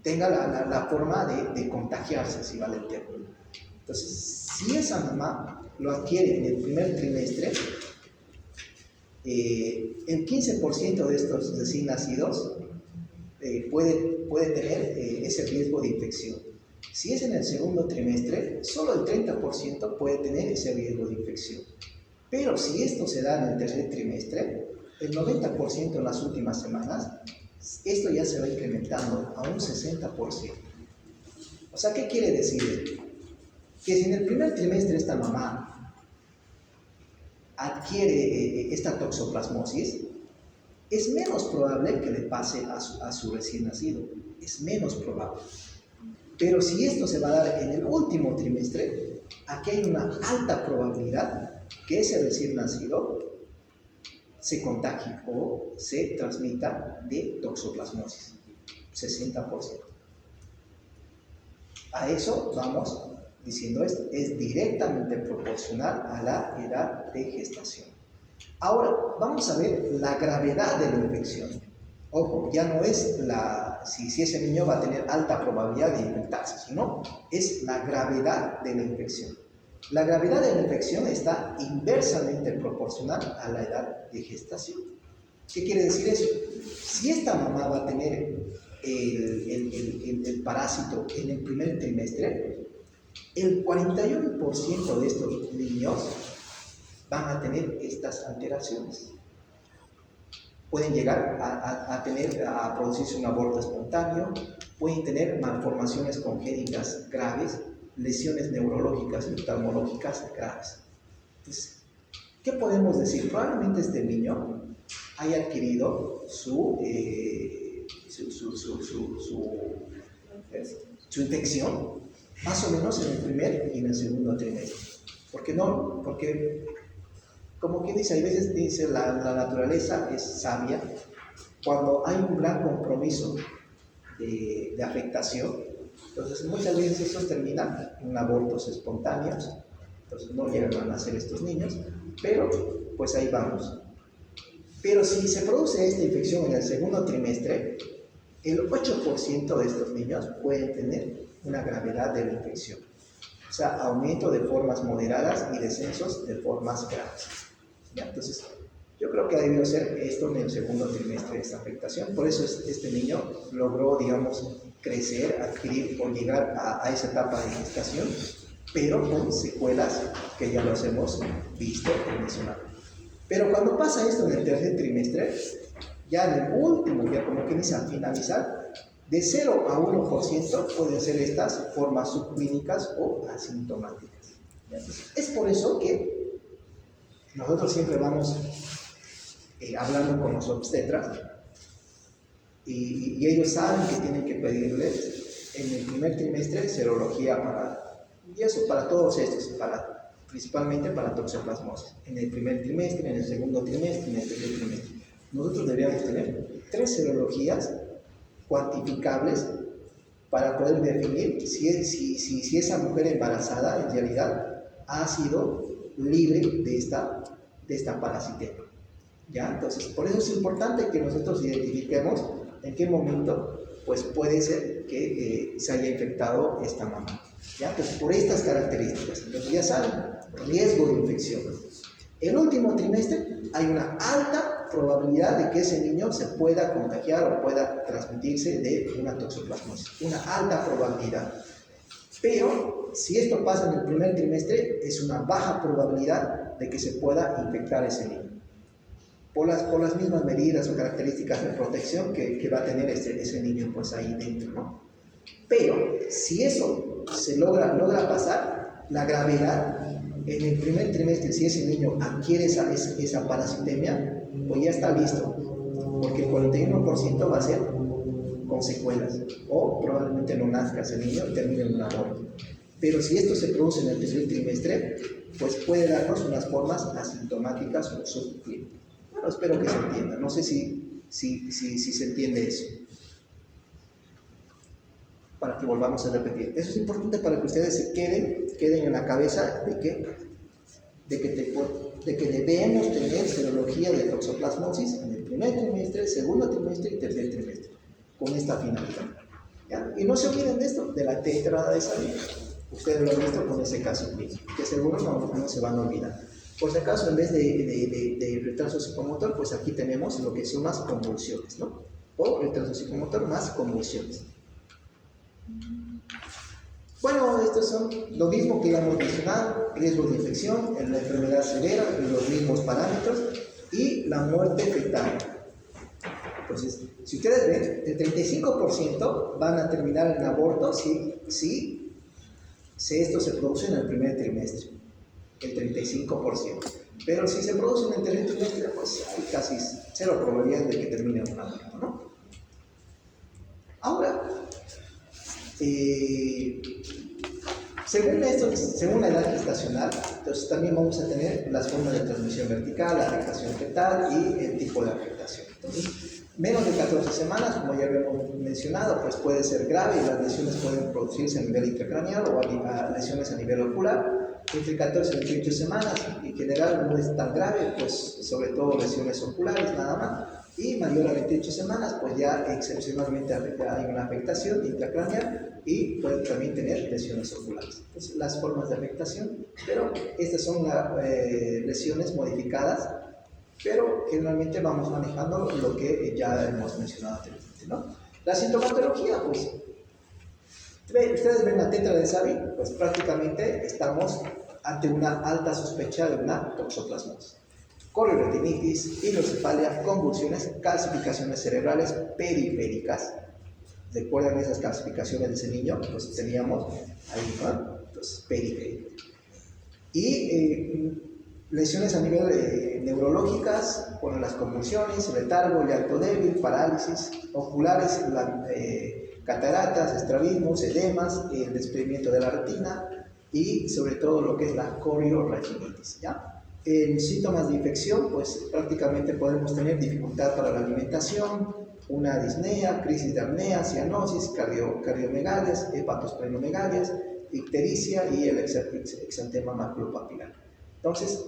tenga la forma de contagiarse, si vale el término. Entonces, si esa mamá lo adquiere en el primer trimestre, el 15% de estos recién nacidos puede tener ese riesgo de infección. Si es en el segundo trimestre, solo el 30% puede tener ese riesgo de infección. Pero si esto se da en el tercer trimestre, el 90% en las últimas semanas, esto ya se va incrementando a un 60%. O sea, ¿qué quiere decir? Que si en el primer trimestre esta mamá adquiere esta toxoplasmosis, es menos probable que le pase a su recién nacido, es menos probable. Pero si esto se va a dar en el último trimestre, aquí hay una alta probabilidad que ese recién nacido se contagie o se transmita de toxoplasmosis, 60%. A eso vamos diciendo esto, es directamente proporcional a la edad de gestación. Ahora, vamos a ver la gravedad de la infección. Ojo, ya no es si ese niño va a tener alta probabilidad de infectarse, sino es la gravedad de la infección. La gravedad de la infección está inversamente proporcional a la edad de gestación. ¿Qué quiere decir eso? Si esta mamá va a tener el parásito en el primer trimestre, el 41% de estos niños van a tener estas alteraciones. Pueden llegar a producirse un aborto espontáneo, pueden tener malformaciones congénitas graves, lesiones neurológicas y oftalmológicas graves. Entonces, ¿qué podemos decir? Probablemente este niño haya adquirido su infección más o menos en el primer y en el segundo trimestre. ¿Por qué no? Porque, como quien dice, hay veces dice la naturaleza es sabia. Cuando hay un gran compromiso de afectación, entonces muchas veces eso termina en abortos espontáneos, entonces no llegan a nacer estos niños, pero pues ahí vamos. Pero si se produce esta infección en el segundo trimestre, el 8% de estos niños pueden tener una gravedad de la infección. O sea, aumento de formas moderadas y descensos de formas graves. ¿Ya? Entonces, yo creo que ha debido ser esto en el segundo trimestre, esta afectación. Por eso este niño logró, digamos, crecer, adquirir o llegar a esa etapa de gestación, pero con secuelas que ya los hemos visto y mencionado. Pero cuando pasa esto en el tercer trimestre, ya en el último, ya como que dice a finalizar, de 0 a 1% pueden ser estas formas subclínicas o asintomáticas. Entonces, es por eso que nosotros siempre vamos hablando con los obstetras y ellos saben que tienen que pedirles en el primer trimestre serología y eso para todos estos, principalmente para toxoplasmosis. En el primer trimestre, en el segundo trimestre, en el tercer trimestre. Nosotros deberíamos tener 3 serologías cuantificables para poder definir si esa mujer embarazada en realidad ha sido libre de esta parasitemia. ¿Ya? Entonces, por eso es importante que nosotros identifiquemos en qué momento pues, puede ser que se haya infectado esta mamá. ¿Ya? Pues por estas características. Entonces, ya saben, riesgo de infección. El último trimestre hay una alta probabilidad de que ese niño se pueda contagiar o pueda transmitirse de una toxoplasmosis. Una alta probabilidad. Pero si esto pasa en el primer trimestre, es una baja probabilidad de que se pueda infectar ese niño. Por las mismas medidas o características de protección que va a tener ese niño pues ahí dentro, ¿no? Pero si eso se logra pasar, la gravedad en el primer trimestre, si ese niño adquiere esa parasitemia, pues ya está listo, porque el 41% va a ser con secuelas, o probablemente no nazca ese niño y termine en un aborto. Pero si esto se produce en el tercer trimestre, pues puede darnos unas formas asintomáticas o subclínicas. Bueno, espero que se entienda, no sé si se entiende eso. Para que volvamos a repetir. Eso es importante para que ustedes se queden en la cabeza de que debemos tener serología de toxoplasmosis en el primer trimestre, segundo trimestre y tercer trimestre, con esta finalidad. ¿Ya? Y no se olviden de esto, de la tetrada de Sabin. Ustedes lo han visto con ese caso clínico, que seguro no se van a olvidar. Por si acaso, en vez de retraso psicomotor, pues aquí tenemos lo que son las convulsiones, ¿no? O retraso psicomotor más convulsiones. Bueno, estos son lo mismo que ya hemos mencionado: riesgos de infección, la enfermedad severa, los mismos parámetros y la muerte fetal. Entonces, si ustedes ven, el 35% van a terminar en aborto si esto se produce en el primer trimestre, el 35%. Pero si se produce en el tercer trimestre, pues hay casi 0 probabilidad de que termine en un aborto, ¿no? Ahora, según la edad gestacional, entonces también vamos a tener las formas de transmisión vertical, la afectación fetal y el tipo de afectación. Entonces, menos de 14 semanas, como ya habíamos mencionado, pues puede ser grave y las lesiones pueden producirse a nivel intracraneal o a lesiones a nivel ocular. Entre 14 y 28 semanas, en general no es tan grave, pues sobre todo lesiones oculares nada más. Y mayor a 28 semanas, pues ya excepcionalmente hay una afectación intracraneal y puede también tener lesiones oculares. Entonces, las formas de afectación, pero estas son lesiones modificadas, pero generalmente vamos manejando lo que ya hemos mencionado anteriormente, ¿no? La sintomatología, pues, ustedes ven la tetra de Sabin, pues prácticamente estamos ante una alta sospecha de una toxoplasmosis. Corioretinitis, hidrocefalia, convulsiones, calcificaciones cerebrales periféricas. ¿Recuerdan esas calcificaciones de ese niño? Pues teníamos ahí, ¿no? Entonces, periférica. Y lesiones a nivel neurológicas, con las convulsiones, letargo, llanto débil, parálisis, oculares, cataratas, estrabismos, edemas, el desprendimiento de la retina, y sobre todo lo que es la coriorratinitis, ¿ya? En síntomas de infección, pues prácticamente podemos tener dificultad para la alimentación, una disnea, crisis de apnea, cianosis, cardiomegalias, hepatosplenomegalías, ictericia y el exantema maculopapilar. Entonces,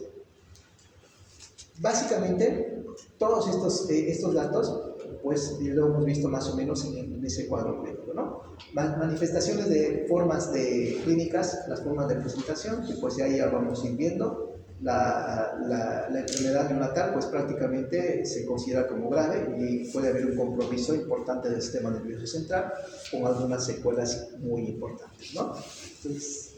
básicamente, todos estos datos, pues lo hemos visto más o menos en ese cuadro clínico, ¿no? Manifestaciones de formas de clínicas, las formas de presentación, que pues ya vamos a ir viendo. La enfermedad neonatal, pues prácticamente se considera como grave y puede haber un compromiso importante del sistema nervioso central con algunas secuelas muy importantes, ¿no? Entonces,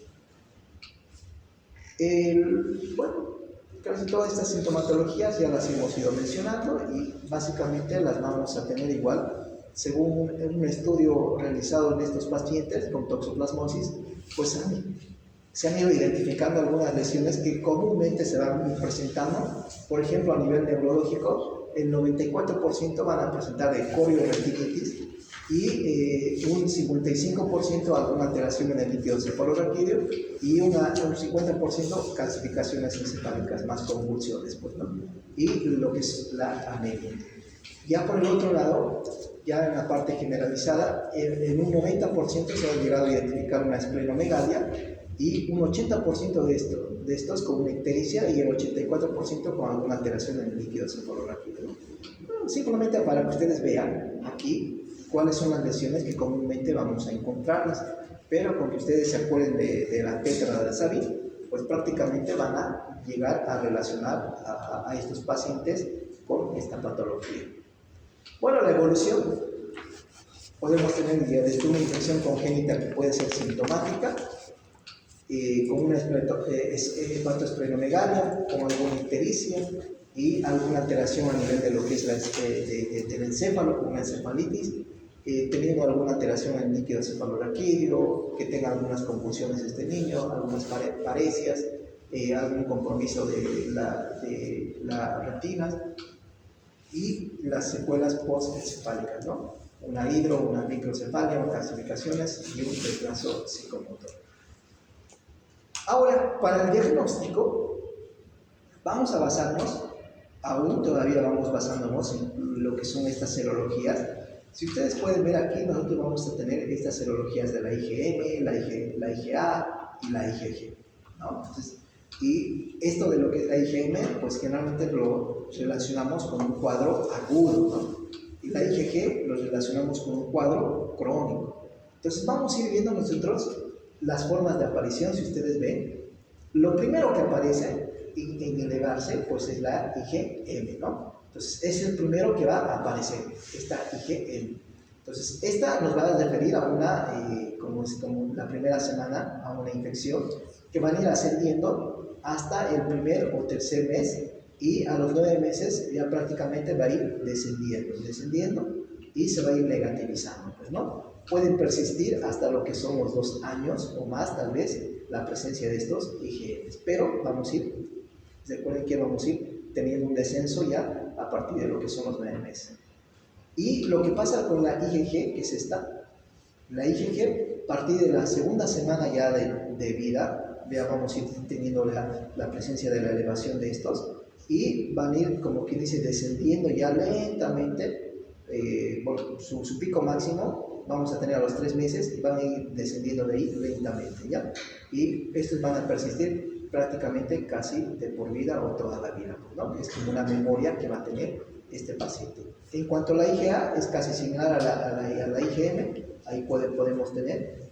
bueno, casi todas estas sintomatologías ya las hemos ido mencionando y básicamente las vamos a tener igual. Según un estudio realizado en estos pacientes con toxoplasmosis, pues se han ido identificando algunas lesiones que comúnmente se van presentando. Por ejemplo, a nivel neurológico, el 94% van a presentar de coriorratinitis y un 55% alguna alteración en el líquido cefalorraquídeo y un 50% calcificaciones encefálicas, más convulsiones, pues, ¿no? Y lo que es la anemia. Ya por el otro lado, ya en la parte generalizada, en un 90% se ha llegado a identificar una esplenomegalia y un 80% de estos con una ictericia y el 84% con alguna alteración en el líquido cefalorraquídeo, ¿no? Bueno, simplemente para que ustedes vean aquí cuáles son las lesiones que comúnmente vamos a encontrarlas, pero con que ustedes se acuerden de la tétrada de Savin, pues prácticamente van a llegar a relacionar a estos pacientes con esta patología. Bueno, la evolución, podemos tener desde una infección congénita que puede ser sintomática, con una hepatosplenomegalia, con alguna ictericia y alguna alteración a nivel de lo que es del encéfalo, con una encefalitis, teniendo alguna alteración en el líquido cefalorraquídeo, que tenga algunas convulsiones este niño, algunas parecias, algún compromiso de la retina y las secuelas postencefálicas, ¿no? Una una microcefalia, calcificaciones y un retraso psicomotor. Ahora, para el diagnóstico, vamos a basarnos, todavía vamos basándonos en lo que son estas serologías. Si ustedes pueden ver aquí, nosotros vamos a tener estas serologías de la IgM, la IgA y la IgG, ¿no? Entonces, y esto de lo que es la IgM, pues generalmente lo relacionamos con un cuadro agudo, ¿no? Y la IgG lo relacionamos con un cuadro crónico. Entonces vamos a ir viendo nosotros las formas de aparición. Si ustedes ven, lo primero que aparece en elevarse, pues es la IgM, ¿no? Entonces es el primero que va a aparecer, esta IgM. Entonces esta nos va a referir a una, como la primera semana, a una infección que van a ir ascendiendo hasta el primer o tercer mes, y a los 9 meses ya prácticamente va a ir descendiendo y se va a ir negativizando, pues, ¿no? Pueden persistir hasta lo que son los 2 años o más, tal vez, la presencia de estos IgMs, pero recuerden que vamos a ir teniendo un descenso ya a partir de lo que son los 9 meses. Y lo que pasa con la IgG, que es esta, la IgG, a partir de la segunda semana ya de vida, ya vamos a ir teniendo la presencia de la elevación de estos, y van a ir, como quien dice, descendiendo ya lentamente, su pico máximo vamos a tener a los 3 meses y van a ir descendiendo de ahí lentamente, ¿ya? Y estos van a persistir prácticamente casi de por vida o toda la vida, ¿no? Es como una memoria que va a tener este paciente. En cuanto a la IgA, es casi similar a la IgM, ahí podemos tener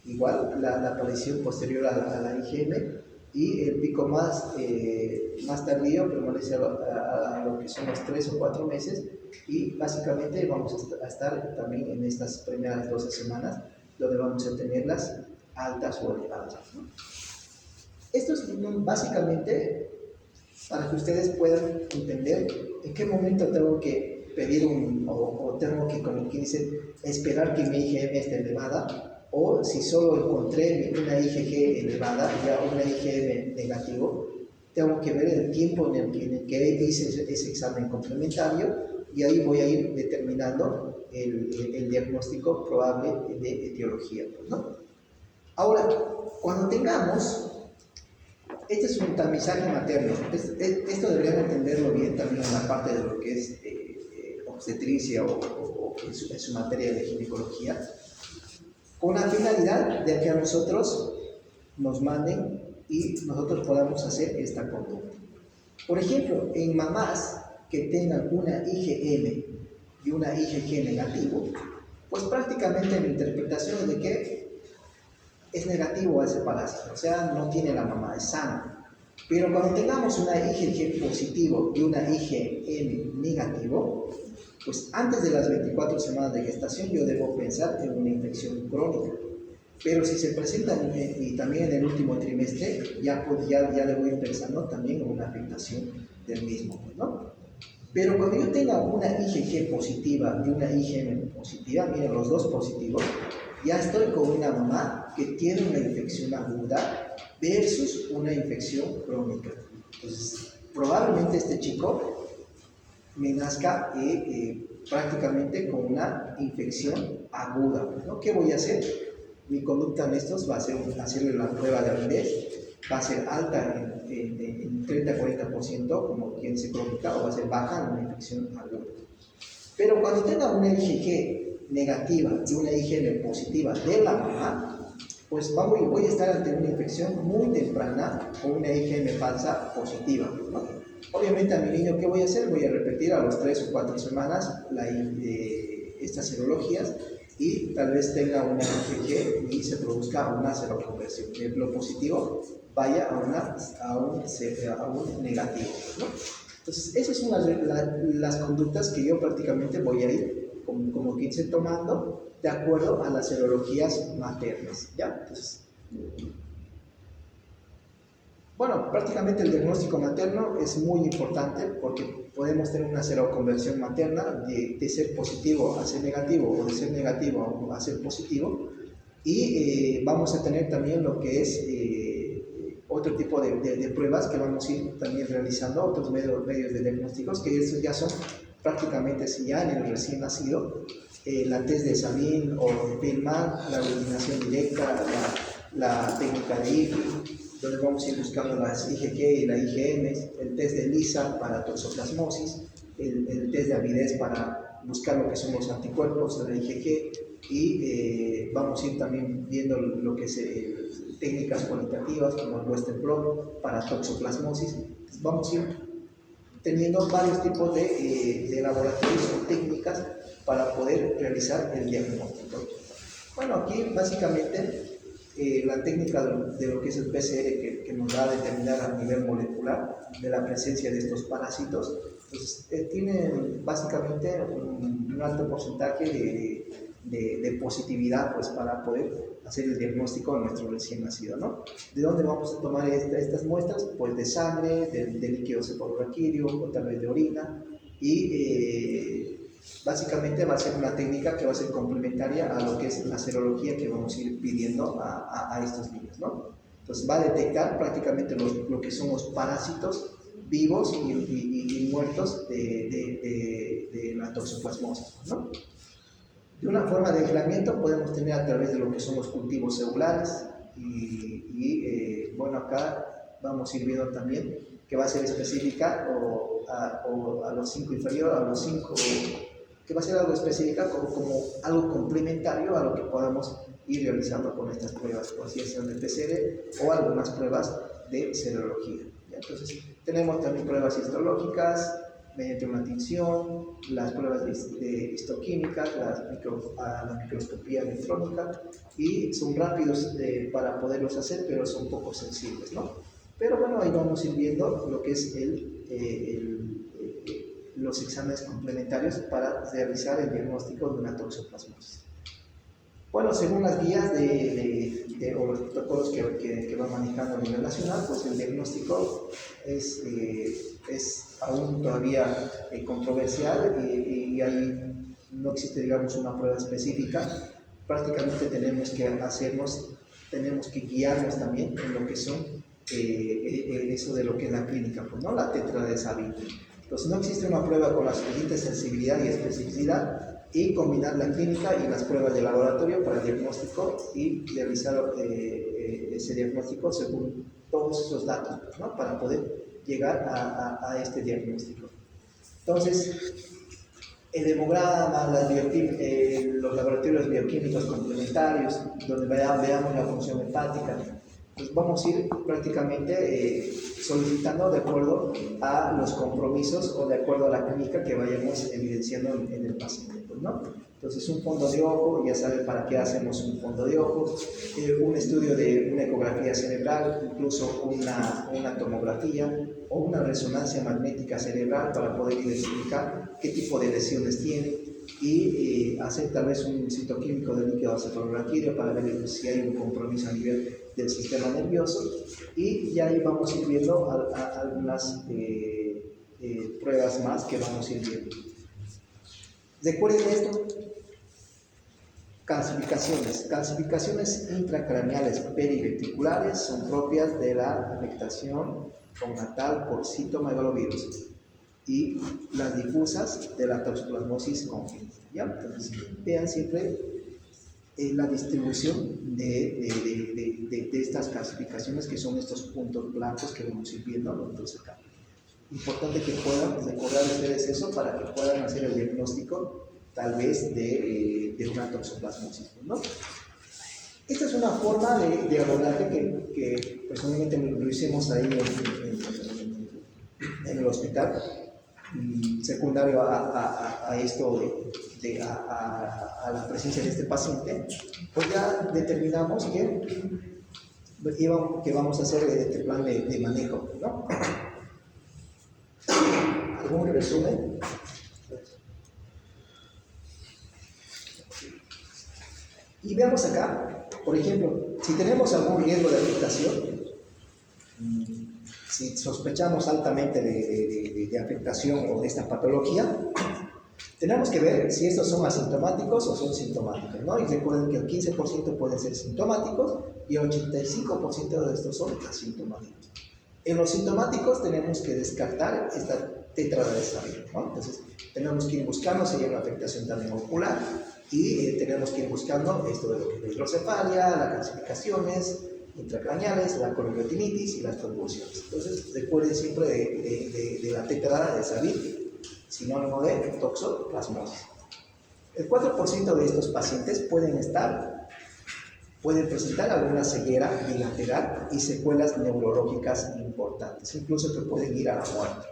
igual la aparición posterior a la IgM, y el pico más tardío permanece a lo que son los 3 o 4 meses, y básicamente vamos a estar también en estas primeras 12 semanas donde vamos a tenerlas altas o elevadas, ¿no? Esto es básicamente para que ustedes puedan entender en qué momento tengo que pedir o tengo que, como quien dice, esperar que mi IgM esté elevada, o si solo encontré una IgG elevada, ya una IgM negativo, tengo que ver el tiempo en el que hice ese examen complementario, y ahí voy a ir determinando el diagnóstico probable de etiología, ¿no? Ahora, cuando tengamos, este es un tamizaje materno, esto deberían entenderlo bien también en la parte de lo que es obstetricia o en su materia de ginecología, con la finalidad de que a nosotros nos manden y nosotros podamos hacer esta conducta. Por ejemplo, en mamás que tengan una IgM y una IgG negativo, pues prácticamente la interpretación es de que es negativo a ese parásito, o sea, no tiene la mamá, es sana. Pero cuando tengamos una IgG positivo y una IgM negativo, pues antes de las 24 semanas de gestación yo debo pensar en una infección crónica. Pero si se presenta y también en el último trimestre, ya le voy pensando también en una afectación del mismo, ¿no? Pero cuando yo tenga una IgG positiva y una IgM positiva, miren, los dos positivos, ya estoy con una mamá que tiene una infección aguda versus una infección crónica. Entonces, probablemente este chico me nazca prácticamente con una infección aguda, ¿no? ¿Qué voy a hacer? Mi conducta en estos va a ser hacerle la prueba de avidez, va a ser alta en 30-40% como quien se crónica, o va a ser baja en una infección aguda. Pero cuando tenga una IgG negativa y una IgM positiva de la mamá, pues voy a estar ante una infección muy temprana o una IgM falsa positiva, ¿no? Obviamente a mi niño, ¿qué voy a hacer? Voy a repetir a los 3 o 4 semanas estas serologías y tal vez tenga una IgG y se produzca una seroconversión. Lo positivo vaya a un negativo, ¿no? Entonces, esas son las conductas que yo prácticamente voy a ir como quien se tomando de acuerdo a las serologías maternas, ¿ya? Entonces, bueno, prácticamente el diagnóstico materno es muy importante porque podemos tener una seroconversión materna de ser positivo a ser negativo o de ser negativo a ser positivo, y vamos a tener también lo que es otro tipo de pruebas que vamos a ir también realizando, otros medios de diagnósticos, que estos ya son prácticamente si ya en el recién nacido, la test de Sabin o de Pillman, la eliminación directa, la técnica de IFI, donde vamos a ir buscando las IgG y la IgM, el test de ELISA para toxoplasmosis, el test de avidez para buscar lo que son los anticuerpos de la IgG, y vamos a ir también viendo lo que es técnicas cualitativas como el Western blot para toxoplasmosis. Entonces vamos a ir teniendo varios tipos de laboratorios o técnicas para poder realizar el diagnóstico. Bueno, aquí básicamente la técnica de lo que es el PCR que nos va a determinar a nivel molecular de la presencia de estos parásitos, pues, tiene básicamente un alto porcentaje de positividad, pues, para poder hacer el diagnóstico de nuestro recién nacido, ¿no? ¿De dónde vamos a tomar estas muestras? Pues de sangre, de líquido cefalorraquídeo o tal vez de orina, y básicamente va a ser una técnica que va a ser complementaria a lo que es la serología que vamos a ir pidiendo a estos niños, ¿no? Entonces va a detectar prácticamente lo que son los parásitos vivos y muertos de la toxoplasmosis, ¿no? De una forma de aislamiento podemos tener a través de lo que son los cultivos celulares bueno, acá vamos a ir viendo también que va a ser específica a los 5 inferior, a los 5, que va a ser algo específica como algo complementario a lo que podamos ir realizando con estas pruebas, por así decirlo, de PCR o algunas pruebas de serología. ¿Ya? Entonces, tenemos también pruebas histológicas mediante una tinción, las pruebas de histoquímicas, la microscopía electrónica, y son rápidos para poderlos hacer, pero son poco sensibles, ¿no? Pero bueno, ahí vamos a ir viendo lo que es los exámenes complementarios para realizar el diagnóstico de una toxoplasmosis. Bueno, según las guías o los protocolos que va manejando a nivel nacional, pues el diagnóstico es aún todavía controversial, y ahí no existe, digamos, una prueba específica. Prácticamente tenemos que guiarnos también en lo que son eso de lo que es la clínica, pues, ¿no? La tetra de Sabin. Entonces no existe una prueba con la suficiente sensibilidad y especificidad y combinar la clínica y las pruebas de laboratorio para el diagnóstico y realizar ese diagnóstico según todos esos datos, ¿no? Para poder llegar a este diagnóstico. Entonces, el hemograma, los laboratorios bioquímicos complementarios, donde veamos la función hepática, pues vamos a ir prácticamente solicitando de acuerdo a los compromisos o de acuerdo a la clínica que vayamos evidenciando en el paciente, pues, ¿no? Entonces, un fondo de ojo, ya saben para qué hacemos un fondo de ojo, un estudio de una ecografía cerebral, incluso una tomografía o una resonancia magnética cerebral para poder identificar qué tipo de lesiones tiene y hacer tal vez un citoquímico de líquido cefalorraquídeo para ver si hay un compromiso a nivel del sistema nervioso, y ya ahí vamos a ir viendo algunas pruebas más que vamos a ir viendo. Recuerden esto: calcificaciones intracraneales periventriculares son propias de la afectación congnatal por citomegalovirus, y las difusas de la toxoplasmosis congénita. ¿Ya? Entonces, vean siempre la distribución de estas calcificaciones, que son estos puntos blancos que vamos a ir viendo, ¿no? Entonces, acá. Importante que puedan recordar ustedes eso para que puedan hacer el diagnóstico tal vez de una toxoplasmosis, ¿no? Esta es una forma de abordaje que personalmente lo hicimos ahí en el hospital, secundario a esto a la presencia de este paciente. Pues ya determinamos que vamos a hacer este plan de manejo, ¿no? ¿Algún resumen? Y veamos acá, por ejemplo, si tenemos algún riesgo de afectación, si sospechamos altamente de afectación o de esta patología, tenemos que ver si estos son asintomáticos o son sintomáticos, ¿no? Y recuerden que el 15% pueden ser sintomáticos y el 85% de estos son asintomáticos. En los sintomáticos tenemos que descartar esta tetradrasalina, ¿no? Entonces, tenemos que ir buscando si hay una afectación también ocular, y tenemos que ir buscando esto de lo que es la hidrocefalia, las calcificaciones intracraneales, la coliretinitis y las convulsiones. Entonces, recuerden siempre de la tetradrasalina, sinónimo de toxoplasmosis. El 4% de estos pacientes pueden presentar alguna ceguera bilateral y secuelas neurológicas importantes, incluso que pueden ir a la muerte.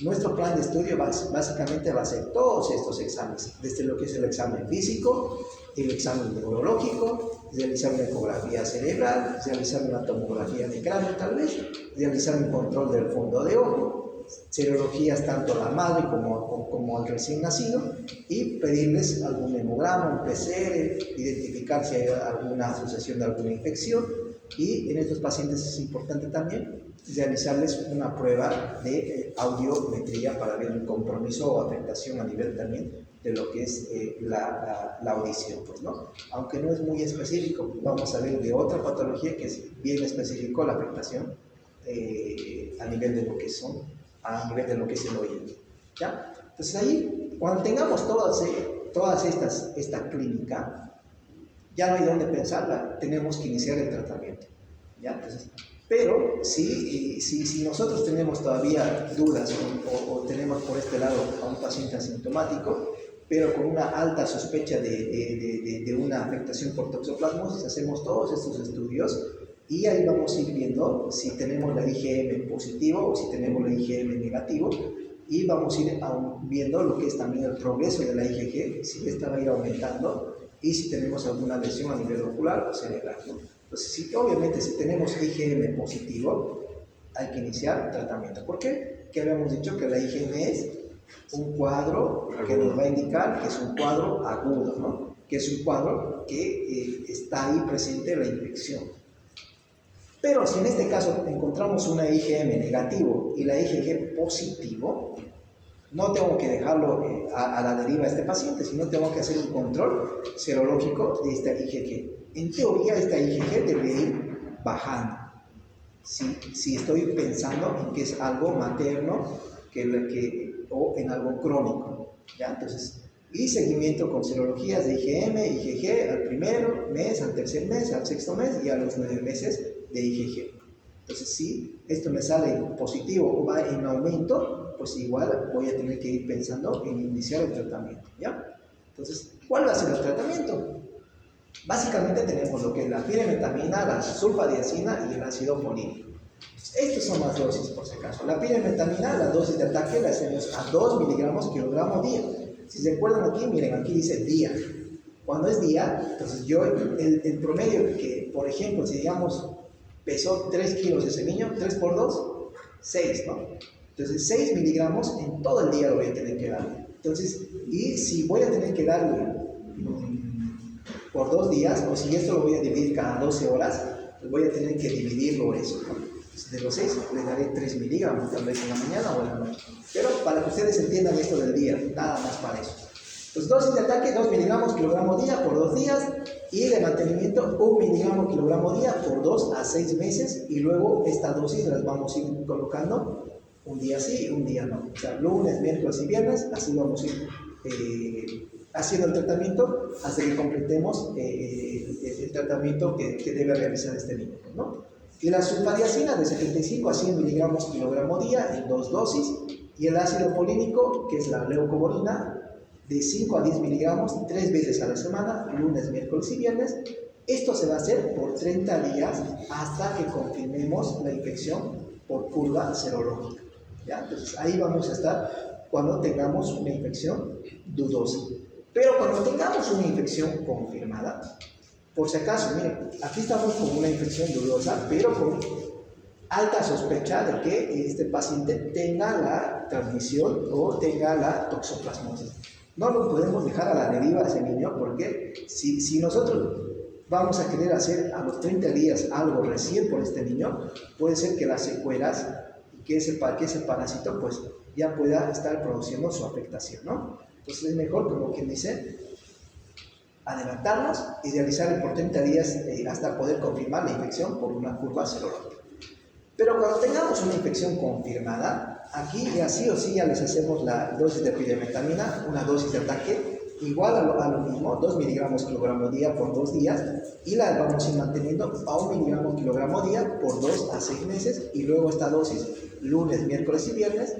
Nuestro plan de estudio básicamente va a ser todos estos exámenes, desde lo que es el examen físico, el examen neurológico, realizar una ecografía cerebral, realizar una tomografía de cráneo tal vez, realizar un control del fondo de ojo, serologías tanto a la madre como al recién nacido, y pedirles algún hemograma, un PCR, identificar si hay alguna asociación de alguna infección, y en estos pacientes es importante también realizarles una prueba de audiometría para ver el compromiso o afectación a nivel también de lo que es la audición, pues, ¿no? Aunque no es muy específico, vamos a ver de otra patología que es bien específico, la afectación a nivel de lo que es el oído, ¿ya? Entonces ahí, cuando tengamos todas esta clínica, ya no hay dónde pensarla, tenemos que iniciar el tratamiento, ¿ya? Entonces, pero si nosotros tenemos todavía dudas o tenemos por este lado a un paciente asintomático, pero con una alta sospecha de una afectación por toxoplasmosis, hacemos todos estos estudios y ahí vamos a ir viendo si tenemos la IgM positivo o si tenemos la IgM negativo, y vamos a ir viendo lo que es también el progreso de la IgG, si esta va a ir aumentando y si tenemos alguna lesión a nivel ocular o cerebral, ¿no? Entonces, obviamente, si tenemos IgM positivo, hay que iniciar tratamiento. ¿Por qué? Que habíamos dicho que la IgM es un cuadro que nos va a indicar que es un cuadro agudo, ¿no? Que es un cuadro que está ahí presente la infección. Pero si en este caso encontramos una IgM negativo y la IgG positivo, no tengo que dejarlo a la deriva a este paciente, sino tengo que hacer un control serológico de esta IgG. En teoría, esta IgG debe ir bajando. Si estoy pensando en que es algo materno o en algo crónico, ¿ya? Entonces, Y seguimiento con serologías de IgM, IgG al primero mes, al tercer mes, al sexto mes y a los 9 meses de IgG. Entonces, si esto me sale positivo o va en aumento, pues igual voy a tener que ir pensando en iniciar el tratamiento, ¿ya? Entonces, ¿cuál va a ser el tratamiento? Básicamente tenemos lo que es la piremetamina, la sulfadiazina y el ácido folínico. Estas son las dosis, por si acaso. La piremetamina, la dosis de ataque la hacemos a 2 miligramos kilogramo día. Si se acuerdan aquí, miren, aquí dice día. Cuando es día, entonces yo, el promedio que, por ejemplo, si digamos pesó 3 kilos ese niño, 3 por 2, 6, ¿no? Entonces 6 miligramos en todo el día lo voy a tener que darle. Entonces, y si voy a tener que darle por 2 días, o si esto lo voy a dividir cada 12 horas, pues voy a tener que dividirlo eso, ¿no? Entonces, de los 6 le daré 3 miligramos, tal vez en la mañana o en la noche. Pero para que ustedes entiendan esto del día, nada más para eso. Pues dosis de ataque, 2 miligramos kilogramo día por 2 días, y de mantenimiento 1 miligramo kilogramo día por 2 a 6 meses, y luego esta dosis las vamos a ir colocando un día sí, un día no. O sea, lunes, miércoles y viernes, así vamos a ir haciendo el tratamiento hasta que completemos el tratamiento que debe realizar este niño, ¿no? Y la sulfadiazina de 75 a 100 miligramos kilogramo día en 2 dosis, y el ácido folínico, que es la leucoborina, de 5 a 10 miligramos 3 veces a la semana, lunes, miércoles y viernes. Esto se va a hacer por 30 días hasta que confirmemos la infección por curva serológica, ¿ya? Entonces ahí vamos a estar cuando tengamos una infección dudosa. Pero cuando tengamos una infección confirmada, por si acaso, miren, aquí estamos con una infección dudosa, pero con alta sospecha de que este paciente tenga la transmisión o tenga la toxoplasmosis. No lo podemos dejar a la deriva a ese niño, porque si nosotros vamos a querer hacer a los 30 días algo recién por este niño, puede ser que las secuelas y que ese parásito pues ya pueda estar produciendo su afectación, ¿no? Entonces es mejor, como quien dice, adelantarnos y realizar por 30 días hasta poder confirmar la infección por una curva serológica. Pero cuando tengamos una infección confirmada, aquí ya sí o sí ya les hacemos la dosis de piremetamina, una dosis de ataque, igual a lo mismo, 2 miligramos kilogramo día por 2 días, y la vamos a ir manteniendo a 1 miligramo kilogramo día por 2 a 6 meses, y luego esta dosis lunes, miércoles y viernes,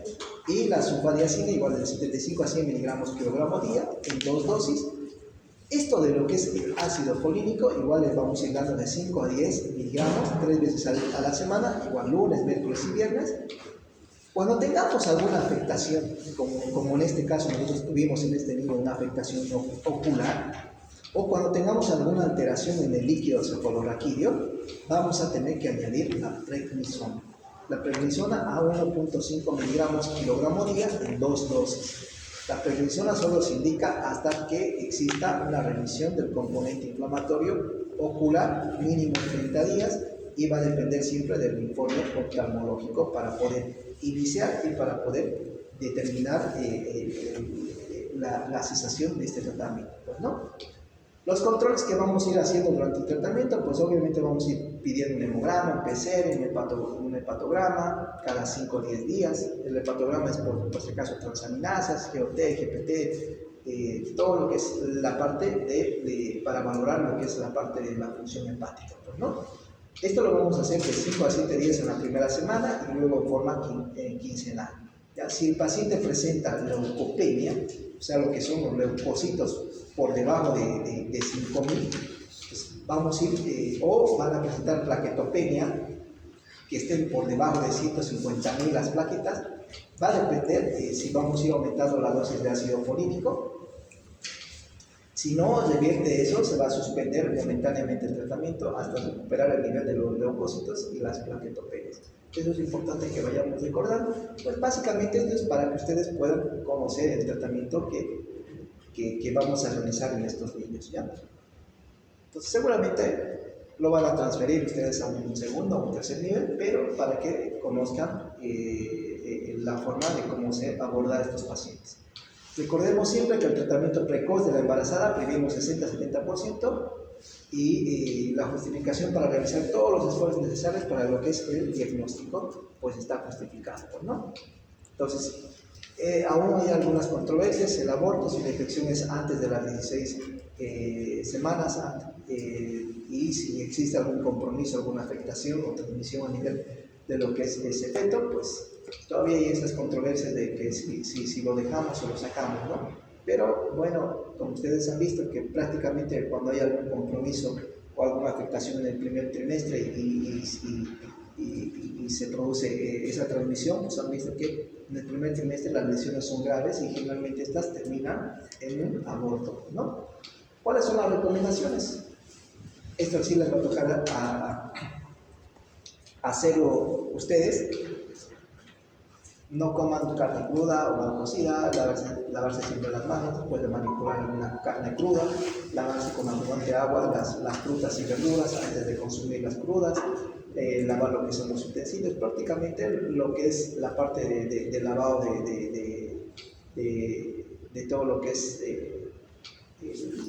y la sulfadiazina igual de 75 a 100 miligramos kilogramo día en 2 dosis. Esto de lo que es el ácido folínico, igual les vamos a ir dando de 5 a 10 miligramos 3 veces a la semana, igual lunes, miércoles y viernes. Cuando tengamos alguna afectación, como en este caso nosotros tuvimos en este niño una afectación ocular, o cuando tengamos alguna alteración en el líquido cefalorraquídeo, vamos a tener que añadir la prednisona. La prednisona a 1.5 miligramos kilogramo día en 2 dosis. La prednisona solo se indica hasta que exista una remisión del componente inflamatorio ocular mínimo 30 días, y va a depender siempre del informe oftalmológico para poder iniciar y para poder determinar la cesación de este tratamiento, pues, ¿no? Los controles que vamos a ir haciendo durante el tratamiento, pues obviamente vamos a ir pidiendo un hemograma, un PCR, un hepatograma cada 5 o 10 días. El hepatograma es por si acaso transaminasas, GOT, GPT, todo lo que es la parte para valorar lo que es la parte de la función hepática, pues, ¿no? Esto lo vamos a hacer de 5 a 7 días en la primera semana y luego en forma quincenal. ¿Ya? Si el paciente presenta leucopenia, o sea, lo que son los leucocitos por debajo de 5.000, pues vamos a ir, o van a presentar plaquetopenia, que estén por debajo de 150.000 las plaquetas. Va a depender si vamos a ir aumentando la dosis de ácido folínico. Si no revierte eso, se va a suspender momentáneamente el tratamiento hasta recuperar el nivel de los leucocitos y las plaquetopenias. Eso es importante que vayamos recordando. Pues básicamente esto es para que ustedes puedan conocer el tratamiento que vamos a realizar en estos niños, ¿ya? Entonces seguramente lo van a transferir ustedes a un segundo o un tercer nivel, pero para que conozcan la forma de cómo se aborda a estos pacientes. Recordemos siempre que el tratamiento precoz de la embarazada previene un 60-70%, y la justificación para realizar todos los esfuerzos necesarios para lo que es el diagnóstico, pues está justificado, ¿no? Entonces, Aún hay algunas controversias. El aborto, si la infección es antes de las 16 semanas y si existe algún compromiso, alguna afectación o transmisión a nivel de lo que es ese feto, pues todavía hay esas controversias de que si lo dejamos o lo sacamos, ¿no? Pero bueno, como ustedes han visto, que prácticamente cuando hay algún compromiso o alguna afectación en el primer trimestre y se produce esa transmisión, pues han visto que en el primer trimestre las lesiones son graves y generalmente estas terminan en un aborto, ¿no? ¿Cuáles son las recomendaciones? Esto sí les va a tocar a hacerlo ustedes. No coman carne cruda o no cocida, lavarse siempre las manos después de manipular alguna carne cruda, lavarse con abundante agua las frutas y verduras antes de consumir las crudas, lavar lo que son los utensilios, prácticamente lo que es la parte de lavado de todo lo que es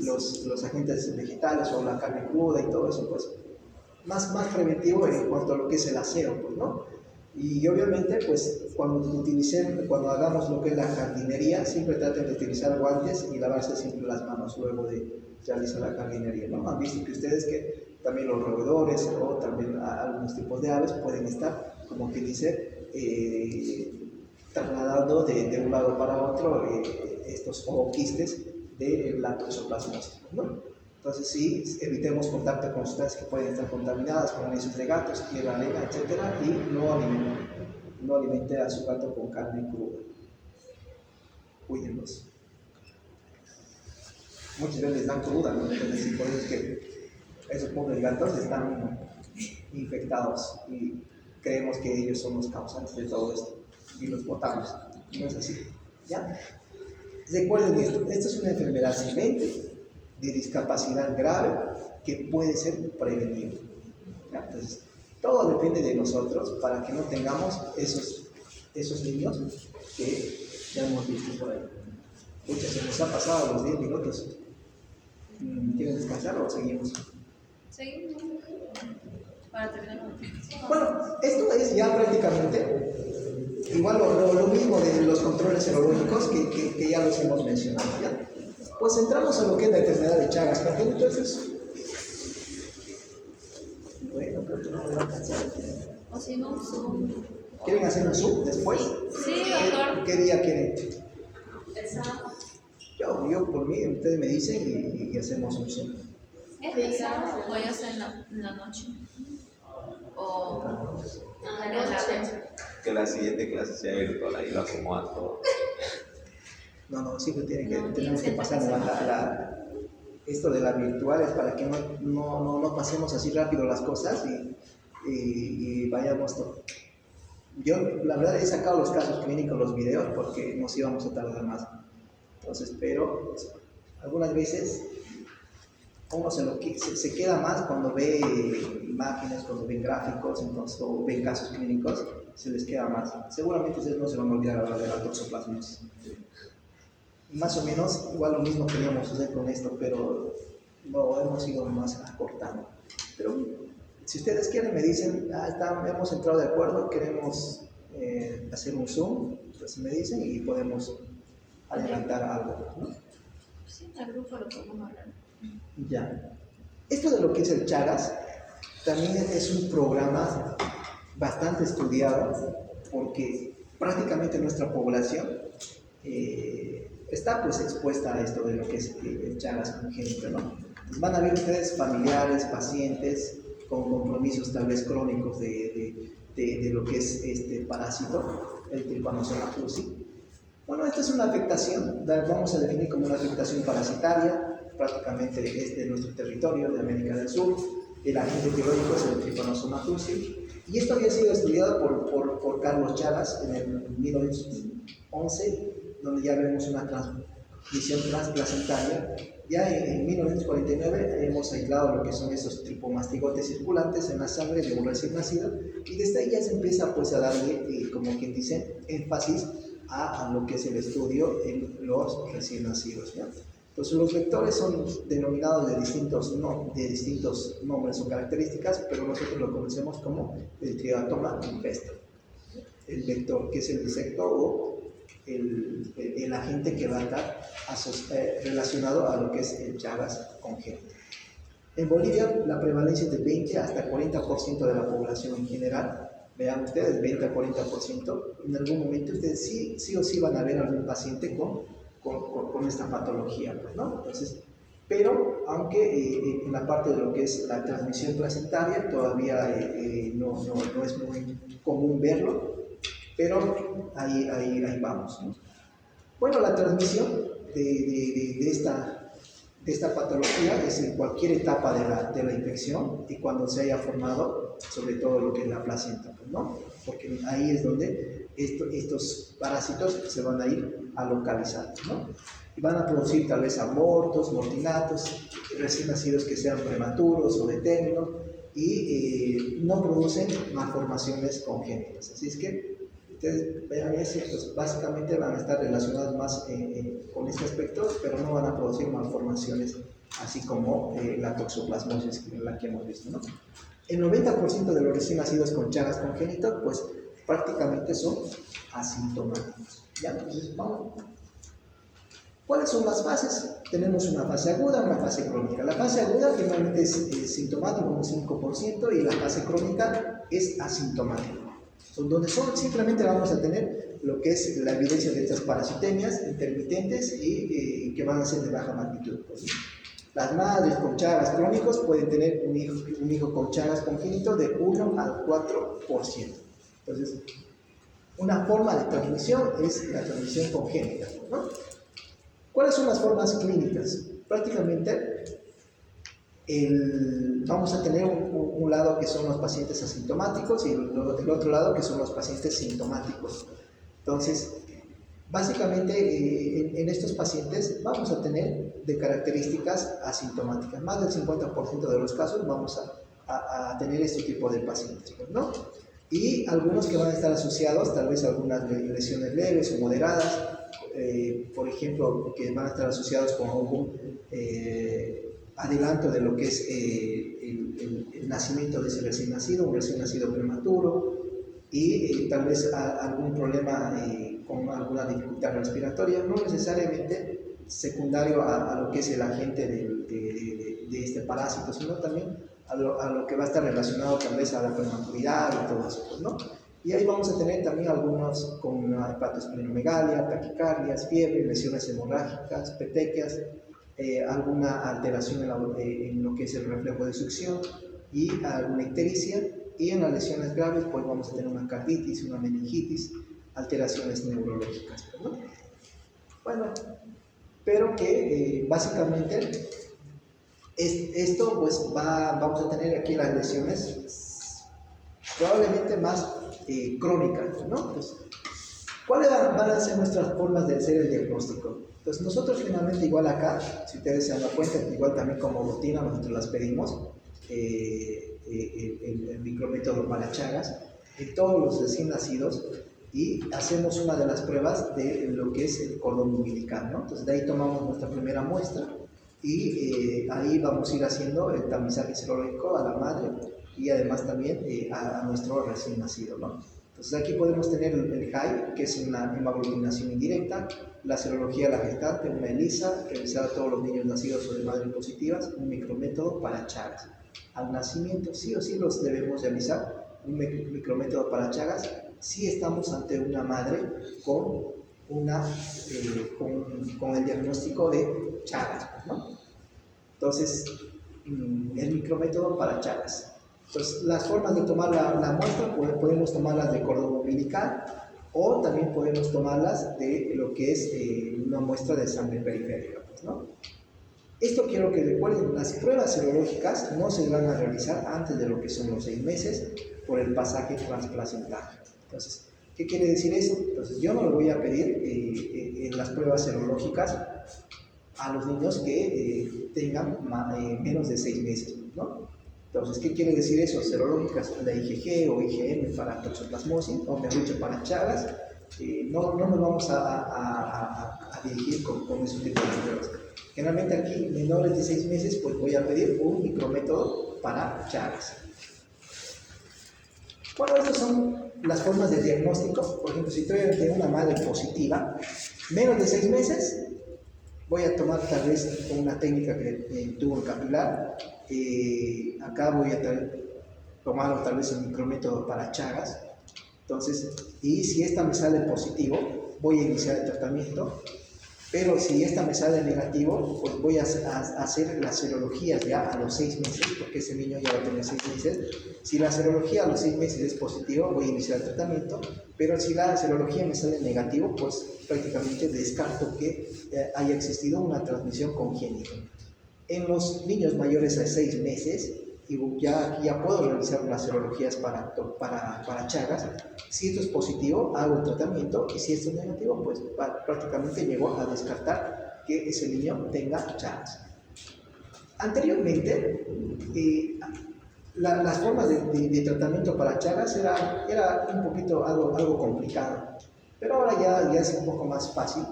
los agentes vegetales o la carne cruda y todo eso, pues más preventivo en cuanto a lo que es el aseo, pues, ¿no? Y obviamente, pues, cuando hagamos lo que es la jardinería, siempre traten de utilizar guantes y lavarse siempre las manos luego de realizar la jardinería, ¿no? Han visto que ustedes que también los roedores o también algunos tipos de aves pueden estar, como que dice, trasladando de un lado para otro estos quistes de la toxoplasmosis, ¿no? Entonces sí, evitemos contacto con sustancias que pueden estar contaminadas, como heces de gatos, tierra, arena, etc. Y no alimente a su gato con carne cruda. Cuídenlos. Muchas veces les dan cruda, ¿no? Entonces por eso es que esos pobres gatos están infectados y creemos que ellos son los causantes de todo esto y los botamos. No es así. ¿Ya? Recuerden esto es una enfermedad silvestre de discapacidad grave que puede ser prevenible. Entonces, todo depende de nosotros para que no tengamos esos niños que ya hemos visto por ahí. Pucha, se nos ha pasado los 10 minutos. ¿Quieren descansar o seguimos? Seguimos. Para terminar. Bueno, esto es ya prácticamente igual lo mismo de los controles serológicos que ya los hemos mencionado, ¿ya? Pues entramos a lo que es la enfermedad de Chagas, ¿me entienden? Entonces, bueno, creo que no me va a alcanzar. O si no, Zoom. ¿Quieren hacer un Zoom después? Sí, doctor. ¿Qué día quieren? El sábado. Yo por mí, ustedes me dicen y hacemos un Zoom. El sábado voy a hacer en la noche. O en la tarde. Que la siguiente clase sea virtual, ahí lo acomodan todo. No, siempre tenemos que siempre pasar esto de las virtuales para que no pasemos así rápido las cosas y vayamos todo. Yo, la verdad, he sacado los casos clínicos, los videos, porque nos íbamos a tardar más. Entonces, pero pues, algunas veces uno se queda más cuando ve imágenes, cuando ven gráficos, entonces, o ven casos clínicos, se les queda más. Seguramente ustedes no se van a olvidar hablar de la toxoplasmosis. Más o menos, igual lo mismo queríamos hacer con esto, pero lo hemos ido más acortando. Pero si ustedes quieren, me dicen, hemos entrado de acuerdo, queremos hacer un Zoom, entonces me dicen y podemos adelantar algo, ¿no? Sí, en el grupo lo podemos hablar. Ya. Esto de lo que es el Chagas también es un programa bastante estudiado porque prácticamente nuestra población está pues expuesta a esto de lo que es el Chagas congénito, ¿no? Van a ver ustedes familiares, pacientes con compromisos tal vez crónicos de lo que es este parásito, el Trypanosoma cruzi. Bueno, esta es una afectación, vamos a definir como una afectación parasitaria, prácticamente es de nuestro territorio, de América del Sur. El agente biológico es el Trypanosoma cruzi, y esto había sido estudiado por Carlos Chagas en el 1911, donde ya vemos una transmisión transplacentaria. Ya en 1949 hemos aislado lo que son esos tripomastigotes circulantes en la sangre de un recién nacido, y desde ahí ya se empieza pues a darle, como quien dice, énfasis a lo que es el estudio en los recién nacidos, ¿ya? Entonces los vectores son denominados de distintos nombres o características, pero nosotros lo conocemos como el Triatoma infesto. El vector, que es el insecto o el agente que va a estar relacionado a lo que es el Chagas congénito. En Bolivia la prevalencia es de 20 hasta 40% de la población en general. Vean ustedes, 20 a 40%. En algún momento ustedes sí o sí van a ver algún paciente con esta patología, pues, ¿no? Entonces, pero aunque en la parte de lo que es la transmisión placentaria todavía no es muy común verlo, pero ahí vamos, ¿no? Bueno, la transmisión de esta patología es en cualquier etapa de la infección y cuando se haya formado, sobre todo lo que es la placenta, pues, ¿no? Porque ahí es donde estos parásitos se van a ir a localizar, ¿no? Y van a producir tal vez abortos, mortinatos, recién nacidos que sean prematuros o de término y no producen malformaciones congénitas. Así es que ustedes vean eso, pues básicamente van a estar relacionados más con este aspecto, pero no van a producir malformaciones así como la toxoplasmosis, la que hemos visto, ¿no? El 90% de los recién nacidos con Chagas congénito, pues prácticamente son asintomáticos. ¿Ya? Entonces, vamos. ¿Cuáles son las fases? Tenemos una fase aguda, una fase crónica. La fase aguda finalmente es sintomático, un 5%, y la fase crónica es asintomático. Donde simplemente vamos a tener lo que es la evidencia de estas parasitemias intermitentes y que van a ser de baja magnitud. Pues, ¿sí? Las madres con Chagas crónicos pueden tener un hijo con Chagas congénito de 1 al 4%. Entonces, una forma de transmisión es la transmisión congénita, ¿no? ¿Cuáles son las formas clínicas? Prácticamente vamos a tener un lado que son los pacientes asintomáticos y el otro lado que son los pacientes sintomáticos. Entonces, básicamente en estos pacientes vamos a tener de características asintomáticas. Más del 50% de los casos vamos a tener este tipo de pacientes, ¿no? Y algunos que van a estar asociados tal vez a algunas lesiones leves o moderadas, por ejemplo, que van a estar asociados con algún adelanto de lo que es el nacimiento de ese recién nacido, un recién nacido prematuro, y tal vez algún problema con alguna dificultad respiratoria, no necesariamente secundario a lo que es el agente de este parásito, sino también a lo que va a estar relacionado tal vez a la prematuridad y todo eso, ¿no? Y ahí vamos a tener también algunos con hepatosplenomegalia, taquicardias, fiebre, lesiones hemorrágicas, petequias, alguna alteración en lo que es el reflejo de succión y alguna ictericia. Y en las lesiones graves, pues vamos a tener una carditis, una meningitis, alteraciones neurológicas, ¿no? Bueno, pero que básicamente esto, pues vamos a tener aquí las lesiones probablemente más crónicas, ¿no? Pues, ¿cuáles van a ser nuestras formas de hacer el diagnóstico? Pues nosotros finalmente igual acá, si ustedes se dan cuenta, igual también como rutina nosotros las pedimos, el micrométodo para Chagas en todos los recién nacidos y hacemos una de las pruebas de lo que es el cordón umbilical, ¿no? Entonces de ahí tomamos nuestra primera muestra y ahí vamos a ir haciendo el tamizaje serológico a la madre y además también a nuestro recién nacido, ¿no? Entonces aquí podemos tener el HAI, que es una hemoglobinación indirecta, la serología de la gestante, una ELISA, revisar a todos los niños nacidos o de madres positivas, un micrométodo para Chagas. Al nacimiento sí o sí los debemos realizar, un micrométodo para Chagas, si estamos ante una madre con el diagnóstico de Chagas, ¿no? Entonces, el micrométodo para Chagas. Entonces, las formas de tomar la muestra, podemos tomarlas de cordón umbilical o también podemos tomarlas de lo que es una muestra de sangre periférica, pues, ¿no? Esto quiero que recuerden, las pruebas serológicas no se van a realizar antes de lo que son los 6 meses por el pasaje transplacentario. Entonces, ¿qué quiere decir eso? Entonces, yo no le voy a pedir en las pruebas serológicas a los niños que tengan menos de 6 meses, ¿no? Entonces, ¿qué quiere decir eso? Serológicas, la IgG o IgM para toxoplasmosis, o mejor dicho, para Chagas, no nos vamos a dirigir con ese tipo de pruebas. Generalmente aquí, menores de 6 meses, pues voy a pedir un micrométodo para Chagas. Bueno, estas son las formas de diagnóstico. Por ejemplo, si estoy ante una madre positiva, menos de 6 meses, voy a tomar tal vez una técnica que tubo capilar. Acá voy a tomar tal vez el micrométodo para Chagas. Entonces, y si esta me sale positivo, voy a iniciar el tratamiento. Pero si esta me sale negativo, pues voy a hacer las serologías ya a los 6 meses, porque ese niño ya va a tener 6 meses. Si la serología a los 6 meses es positiva, voy a iniciar el tratamiento. Pero si la serología me sale negativo, pues prácticamente descarto que haya existido una transmisión congénita. En los niños mayores a 6 meses, y ya puedo realizar las serologías para Chagas. Si esto es positivo, hago el tratamiento, y si esto es negativo, pues prácticamente llego a descartar que ese niño tenga Chagas. Anteriormente, las formas de tratamiento para Chagas era un poquito algo complicado, pero ahora ya es un poco más fácil.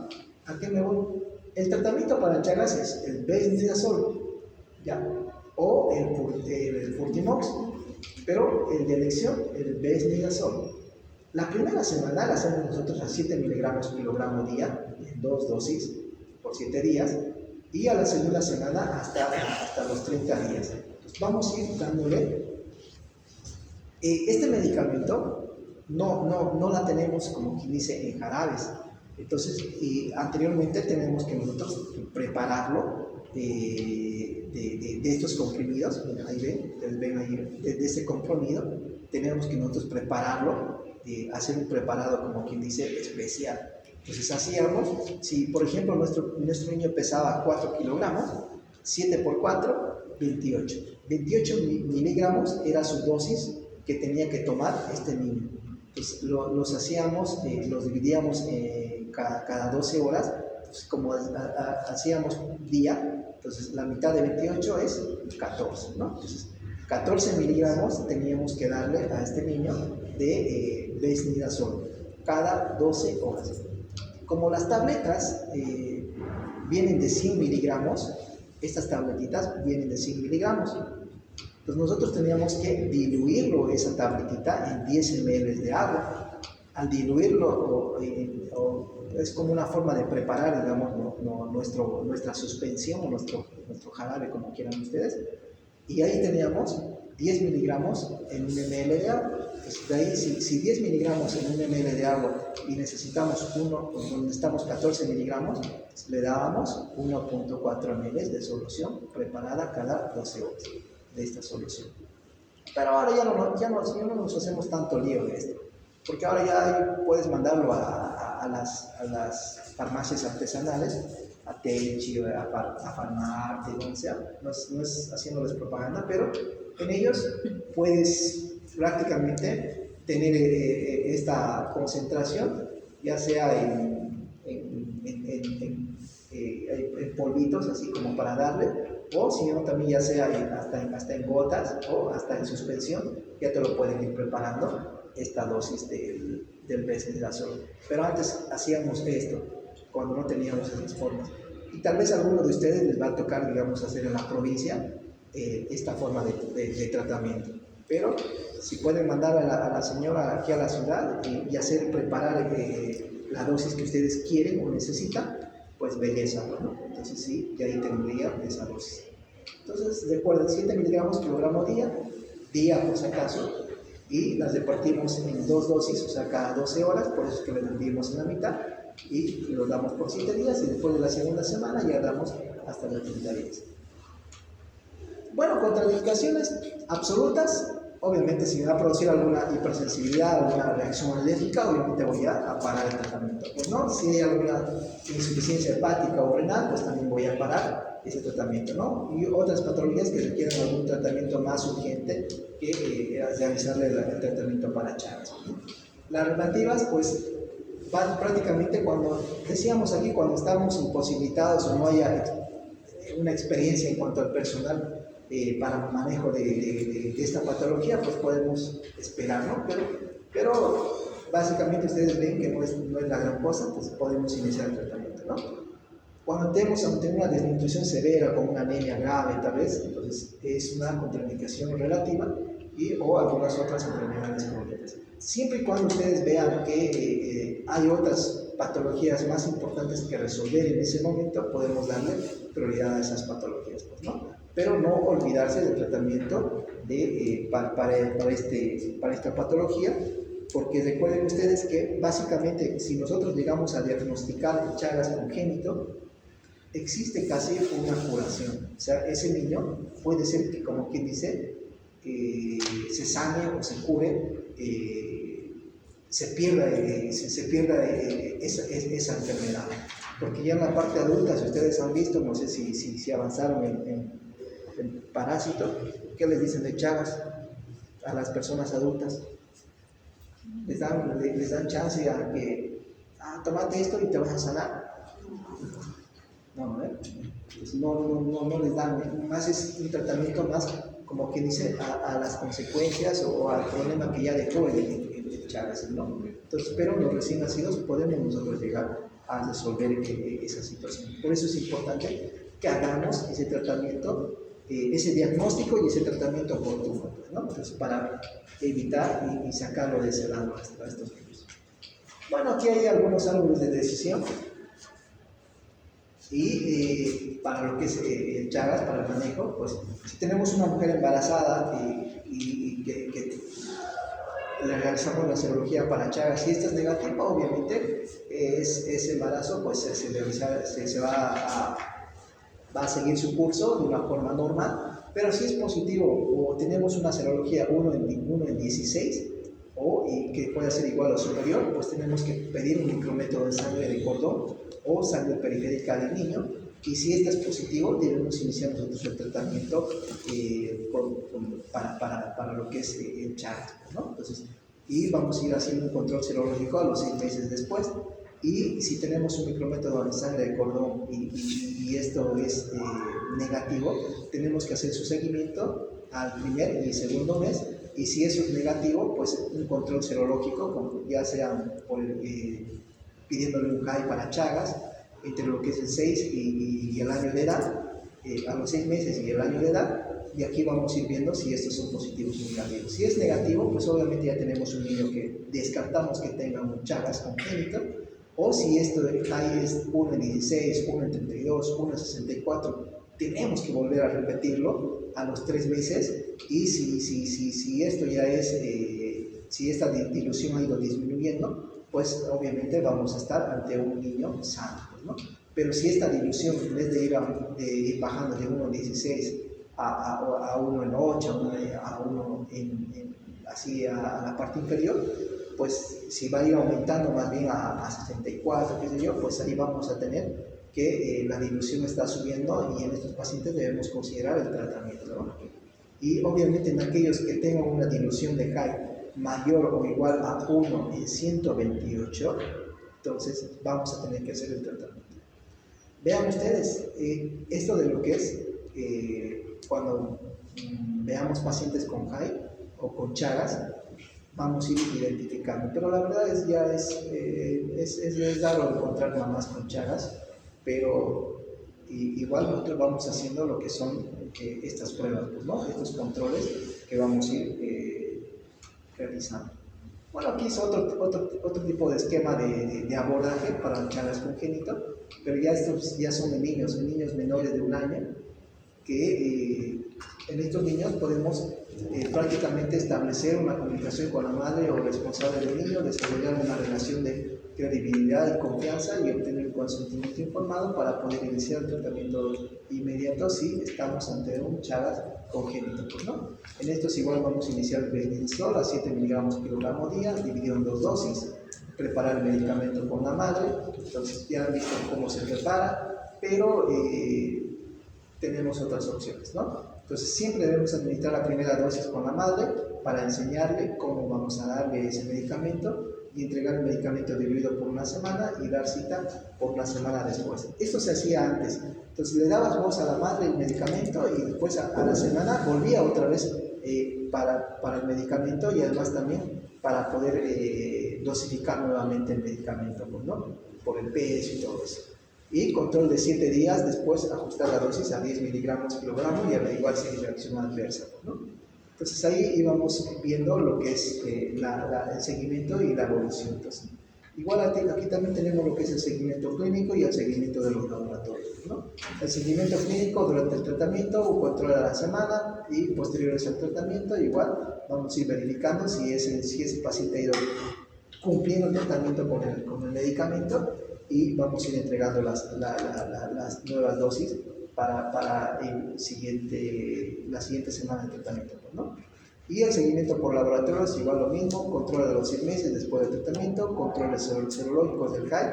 ¿A qué me voy? El tratamiento para Chagas es el Benznidazol, ¿ya? O el Furtimox, pero el de elección, el Benznidazol. La primera semana la hacemos nosotros a 7 miligramos kilogramo día, en 2 dosis por 7 días, y a la segunda semana hasta los 30 días. Entonces vamos a ir dándole. Este medicamento no la tenemos, como quien dice, en jarabes. Entonces, anteriormente tenemos que nosotros prepararlo de estos comprimidos. Ahí ven ahí, de este comprimido, tenemos que nosotros prepararlo, hacer un preparado, como quien dice, especial. Entonces hacíamos, si por ejemplo nuestro niño pesaba 4 kilogramos, 7 por 4, 28. 28 miligramos era su dosis que tenía que tomar este niño. Entonces los hacíamos, los dividíamos cada 12 horas, pues como hacíamos día, entonces la mitad de 28 es 14, ¿no? Entonces 14 miligramos teníamos que darle a este niño de Benznidazol cada 12 horas. Como las tabletas vienen de 100 miligramos, estas tabletitas vienen de 100 miligramos. Entonces nosotros teníamos que diluirlo, esa tabletita, en 10 ml de agua. Al diluirlo, es como una forma de preparar, digamos, nuestra suspensión o nuestro jarabe, como quieran ustedes. Y ahí teníamos 10 miligramos en 1 ml de agua. Entonces, de ahí, si 10 miligramos en 1 ml de agua y necesitamos 14 miligramos, le dábamos 1.4 ml de solución preparada cada 12 horas de esta solución. Pero ahora ya no nos hacemos tanto lío de esto, porque ahora ya puedes mandarlo a las farmacias artesanales, a Tenchi, a Farmarte, donde sea. No es haciéndoles propaganda, pero en ellos puedes prácticamente tener esta concentración, ya sea en polvitos, así como para darle, o si no, también ya sea hasta en gotas o hasta en suspensión, ya te lo pueden ir preparando esta dosis del Benznidazol. Pero antes hacíamos esto, cuando no teníamos esas formas. Y tal vez a alguno de ustedes les va a tocar, digamos, hacer en la provincia esta forma de tratamiento. Pero si pueden mandar a la señora aquí a la ciudad y preparar la dosis que ustedes quieren o necesitan, pues belleza, ¿no? Entonces sí, ya ahí tendría esa dosis. Entonces, recuerden, 7 miligramos kilogramo día por si acaso, y las repartimos en 2 dosis, o sea, cada 12 horas, por eso es que lo dividimos en la mitad, y lo damos por 7 días, y después de la segunda semana ya damos hasta los 30 días. Bueno, contraindicaciones absolutas. Obviamente, si me va a producir alguna hipersensibilidad, alguna reacción alérgica, obviamente voy a parar el tratamiento. Pues no, si hay alguna insuficiencia hepática o renal, pues también voy a parar ese tratamiento, ¿no? Y otras patologías que requieren algún tratamiento más urgente que realizarle el tratamiento para Chagas. Las relativas, pues, van prácticamente cuando, decíamos aquí, cuando estamos imposibilitados o no haya una experiencia en cuanto al personal para manejo de esta patología, pues podemos esperar, ¿no? Pero básicamente ustedes ven que no es la gran cosa, pues podemos iniciar el tratamiento, ¿no? Cuando tenemos ante una desnutrición severa, como una anemia grave tal vez, entonces es una contraindicación relativa o algunas otras enfermedades crónicas. Siempre y cuando ustedes vean que hay otras patologías más importantes que resolver en ese momento, podemos darle prioridad a esas patologías, pues, ¿no? Pero no olvidarse del tratamiento para esta patología, porque recuerden ustedes que básicamente si nosotros llegamos a diagnosticar Chagas congénito, existe casi una curación. O sea, ese niño puede ser que, como quien dice, se sane o se cure, se pierda esa enfermedad. Porque ya en la parte adulta, si ustedes han visto, no sé si avanzaron en parásito, ¿qué les dicen de Chagas a las personas adultas? Les dan chance a que, tomate esto y te vas a sanar. No, pues no les dan, más es un tratamiento más, como quien dice, a las consecuencias o al problema que ya dejó el Chagas, ¿no? Entonces, pero los recién nacidos podemos nosotros llegar a resolver esa situación. Por eso es importante que hagamos ese tratamiento, ese diagnóstico y ese tratamiento oportuno, ¿no? Entonces, para evitar y sacarlo de ese lado a estos niños. Bueno, aquí hay algunos árboles de decisión. Y para lo que es el Chagas, para el manejo, pues si tenemos una mujer embarazada y que le realizamos la serología para Chagas, si esta es negativa, obviamente ese embarazo pues se va a seguir su curso de una forma normal, pero si es positivo o tenemos una serología 1 en 16 y que pueda ser igual o superior, pues tenemos que pedir un micrómetro de sangre de cordón o sangre periférica del niño, y si este es positivo debemos iniciar nosotros el tratamiento para lo que es el Chagas, ¿no? Entonces, y vamos a ir haciendo un control serológico a los 6 meses después, y si tenemos un micrómetro de sangre de cordón y esto es negativo, tenemos que hacer su seguimiento al primer y segundo mes, y si eso es negativo, pues un control serológico, ya sea pidiéndole un high para Chagas entre lo que es el 6 y el año de edad, a los 6 meses y el año de edad, y aquí vamos a ir viendo si estos son positivos o negativos. Si es negativo, pues obviamente ya tenemos un niño que descartamos que tenga un Chagas congénito, o si esto de high es 1 en 16, 1 en 32, 1 en 64, tenemos que volver a repetirlo a los 3 meses, y si esto ya es, si esta dilución ha ido disminuyendo, pues obviamente vamos a estar ante un niño sano, ¿no? Pero si esta dilución, en vez de ir bajando de 1 en 16 a 1 en 8, a 1 así a la parte inferior, pues si va a ir aumentando más bien a 64, qué sé yo, pues ahí vamos a tener que la dilución está subiendo, y en estos pacientes debemos considerar el tratamiento, ¿no? Y obviamente en aquellos que tengan una dilución de high mayor o igual a 1 en 128, entonces vamos a tener que hacer el tratamiento. Vean ustedes, esto de lo que es cuando veamos pacientes con high o con Chagas, vamos a ir identificando, pero la verdad es raro encontrar mamás con Chagas, pero igual nosotros vamos haciendo lo que son estas pruebas, pues, ¿no? Estos controles que vamos a ir realizando. Bueno, aquí es otro tipo de esquema de abordaje para el Chagas congénito, pero estos ya son de niños menores de 1 año, que en estos niños podemos prácticamente establecer una comunicación con la madre o responsable del niño, desarrollar una relación de credibilidad y confianza y obtener un consentimiento informado para poder iniciar el tratamiento inmediato si estamos ante un Chagas congénito, pues, ¿no? En estos igual vamos a iniciar el prednisol a 7 miligramos kilogramo día, dividido en 2 dosis, preparar el medicamento con la madre. Entonces ya han visto cómo se prepara, pero tenemos otras opciones, ¿no? Entonces siempre debemos administrar la primera dosis con la madre para enseñarle cómo vamos a darle ese medicamento y entregar el medicamento dividido por 1 semana y dar cita por 1 semana después. Esto se hacía antes. Entonces le dabas vos a la madre el medicamento y después a la semana volvía otra vez para el medicamento, y además también para poder dosificar nuevamente el medicamento, pues, ¿no? Por el peso y todo eso. Y control de 7 días, después ajustar la dosis a 10 miligramos kilogramo y averiguar si hay reacción adversa, ¿no? Entonces ahí íbamos viendo lo que es el seguimiento y la evolución. Entonces, igual aquí también tenemos lo que es el seguimiento clínico y el seguimiento de los laboratorios, ¿no? El seguimiento clínico durante el tratamiento, un control a la semana y posteriores al tratamiento, igual vamos a ir verificando si ese paciente ha ido cumpliendo el tratamiento con el medicamento y vamos a ir entregando las nuevas dosis para la siguiente semana de tratamiento, ¿no? Y el seguimiento por laboratorios, igual lo mismo, control de los 6 meses después del tratamiento, controles serológicos del GAI,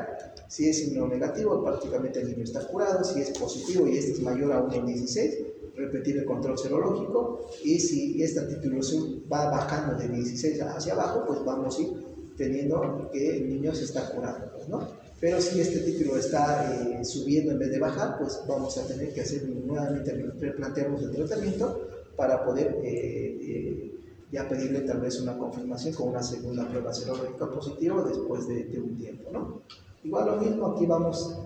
si es inmunonegativo, prácticamente el niño está curado, si es positivo y este es mayor a 1,16, repetir el control serológico, y si esta titulación va bajando de 16 hacia abajo, pues vamos a ir teniendo que el niño se está curando, pues, ¿no? Pero si este título está subiendo en vez de bajar, pues vamos a tener que hacer nuevamente, replantearnos el tratamiento para poder ya pedirle tal vez una confirmación con una segunda prueba serológica positiva después de un tiempo, ¿no? Igual lo mismo, aquí vamos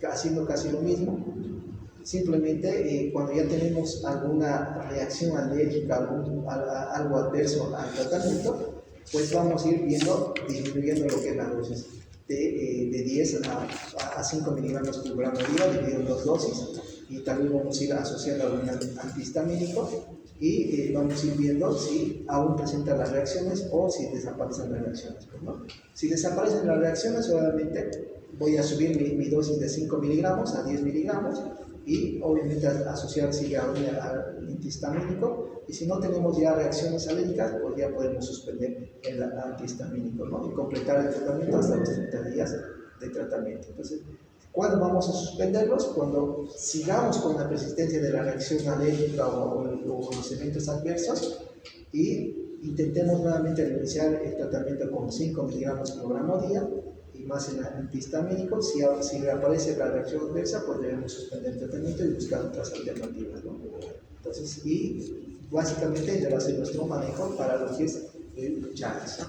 haciendo casi lo mismo, simplemente cuando ya tenemos alguna reacción alérgica, algo adverso al tratamiento, pues vamos a ir disminuyendo lo que es la dosis de 10 a 5 miligramos por gramo día, dividido en 2 dosis, y también vamos a ir asociando algún antihistamínico y vamos a ir viendo si aún presentan las reacciones o si desaparecen las reacciones, ¿no? Si desaparecen las reacciones, obviamente voy a subir mi dosis de 5 miligramos a 10 miligramos y obviamente asociar al antihistamínico, y si no tenemos ya reacciones alérgicas, pues ya podemos suspender el antihistamínico, ¿no? Y completar el tratamiento hasta los 30 días de tratamiento. Entonces, ¿cuándo vamos a suspenderlos? Cuando sigamos con la persistencia de la reacción alérgica o los eventos adversos y intentemos nuevamente iniciar el tratamiento con 5 miligramos por gramo día y más en antihistamínico. Si reaparece la reacción adversa, pues debemos suspender el tratamiento y buscar otras alternativas, ¿no? Entonces, y básicamente ese va a ser nuestro manejo para lo que es el Chagas.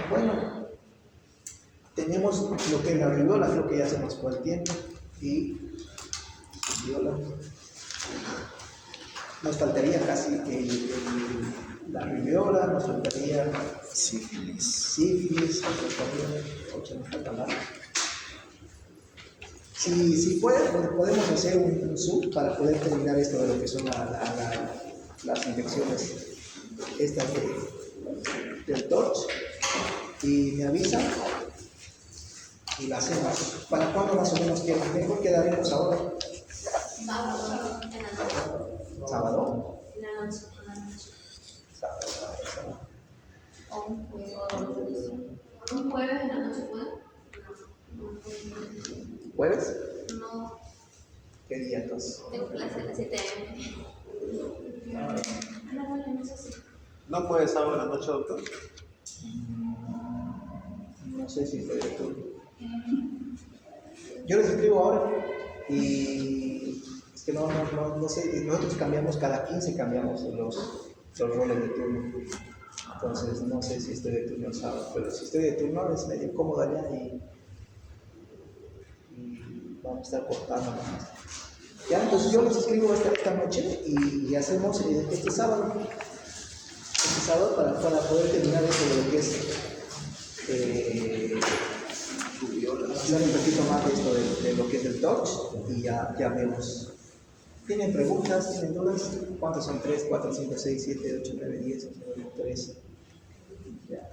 Bueno, tenemos lo que es la rubiola, creo que ya se nos fue el tiempo, y rubiola. Nos faltaría casi la rubiola, nos faltaría sífilis, nos falta nada. Si pueden, pues podemos hacer un zoom para poder terminar esto de lo que son las infecciones estas del TORCH, y me avisan y la hacemos. ¿Para cuándo más o menos mejor quedaremos ahora? Sábado en la noche. ¿Sábado? En la noche. Sábado. O un jueves en la noche, ¿puede? ¿Jueves? No, ¿Qué día entonces? tengo clase a las 7 ¿No puede sábado en la noche, doctor? No sé si estoy de turno. Yo les escribo ahora y es que no sé, nosotros cambiamos cada 15, cambiamos los roles de turno. Entonces no sé si estoy de turno el sábado, pero si estoy de turno es medio cómodo allá y vamos a estar cortando nomás. Ya, entonces yo les escribo esta noche y hacemos este sábado para poder terminar esto de lo que es hablar un poquito más de esto de lo que es el TORCH, y ya vemos. ¿Tienen preguntas? ¿Tienen dudas? ¿Cuántos son? 3, 4, 5, 6, 7, 8, 9, 10, 11, 12, 13. Ya.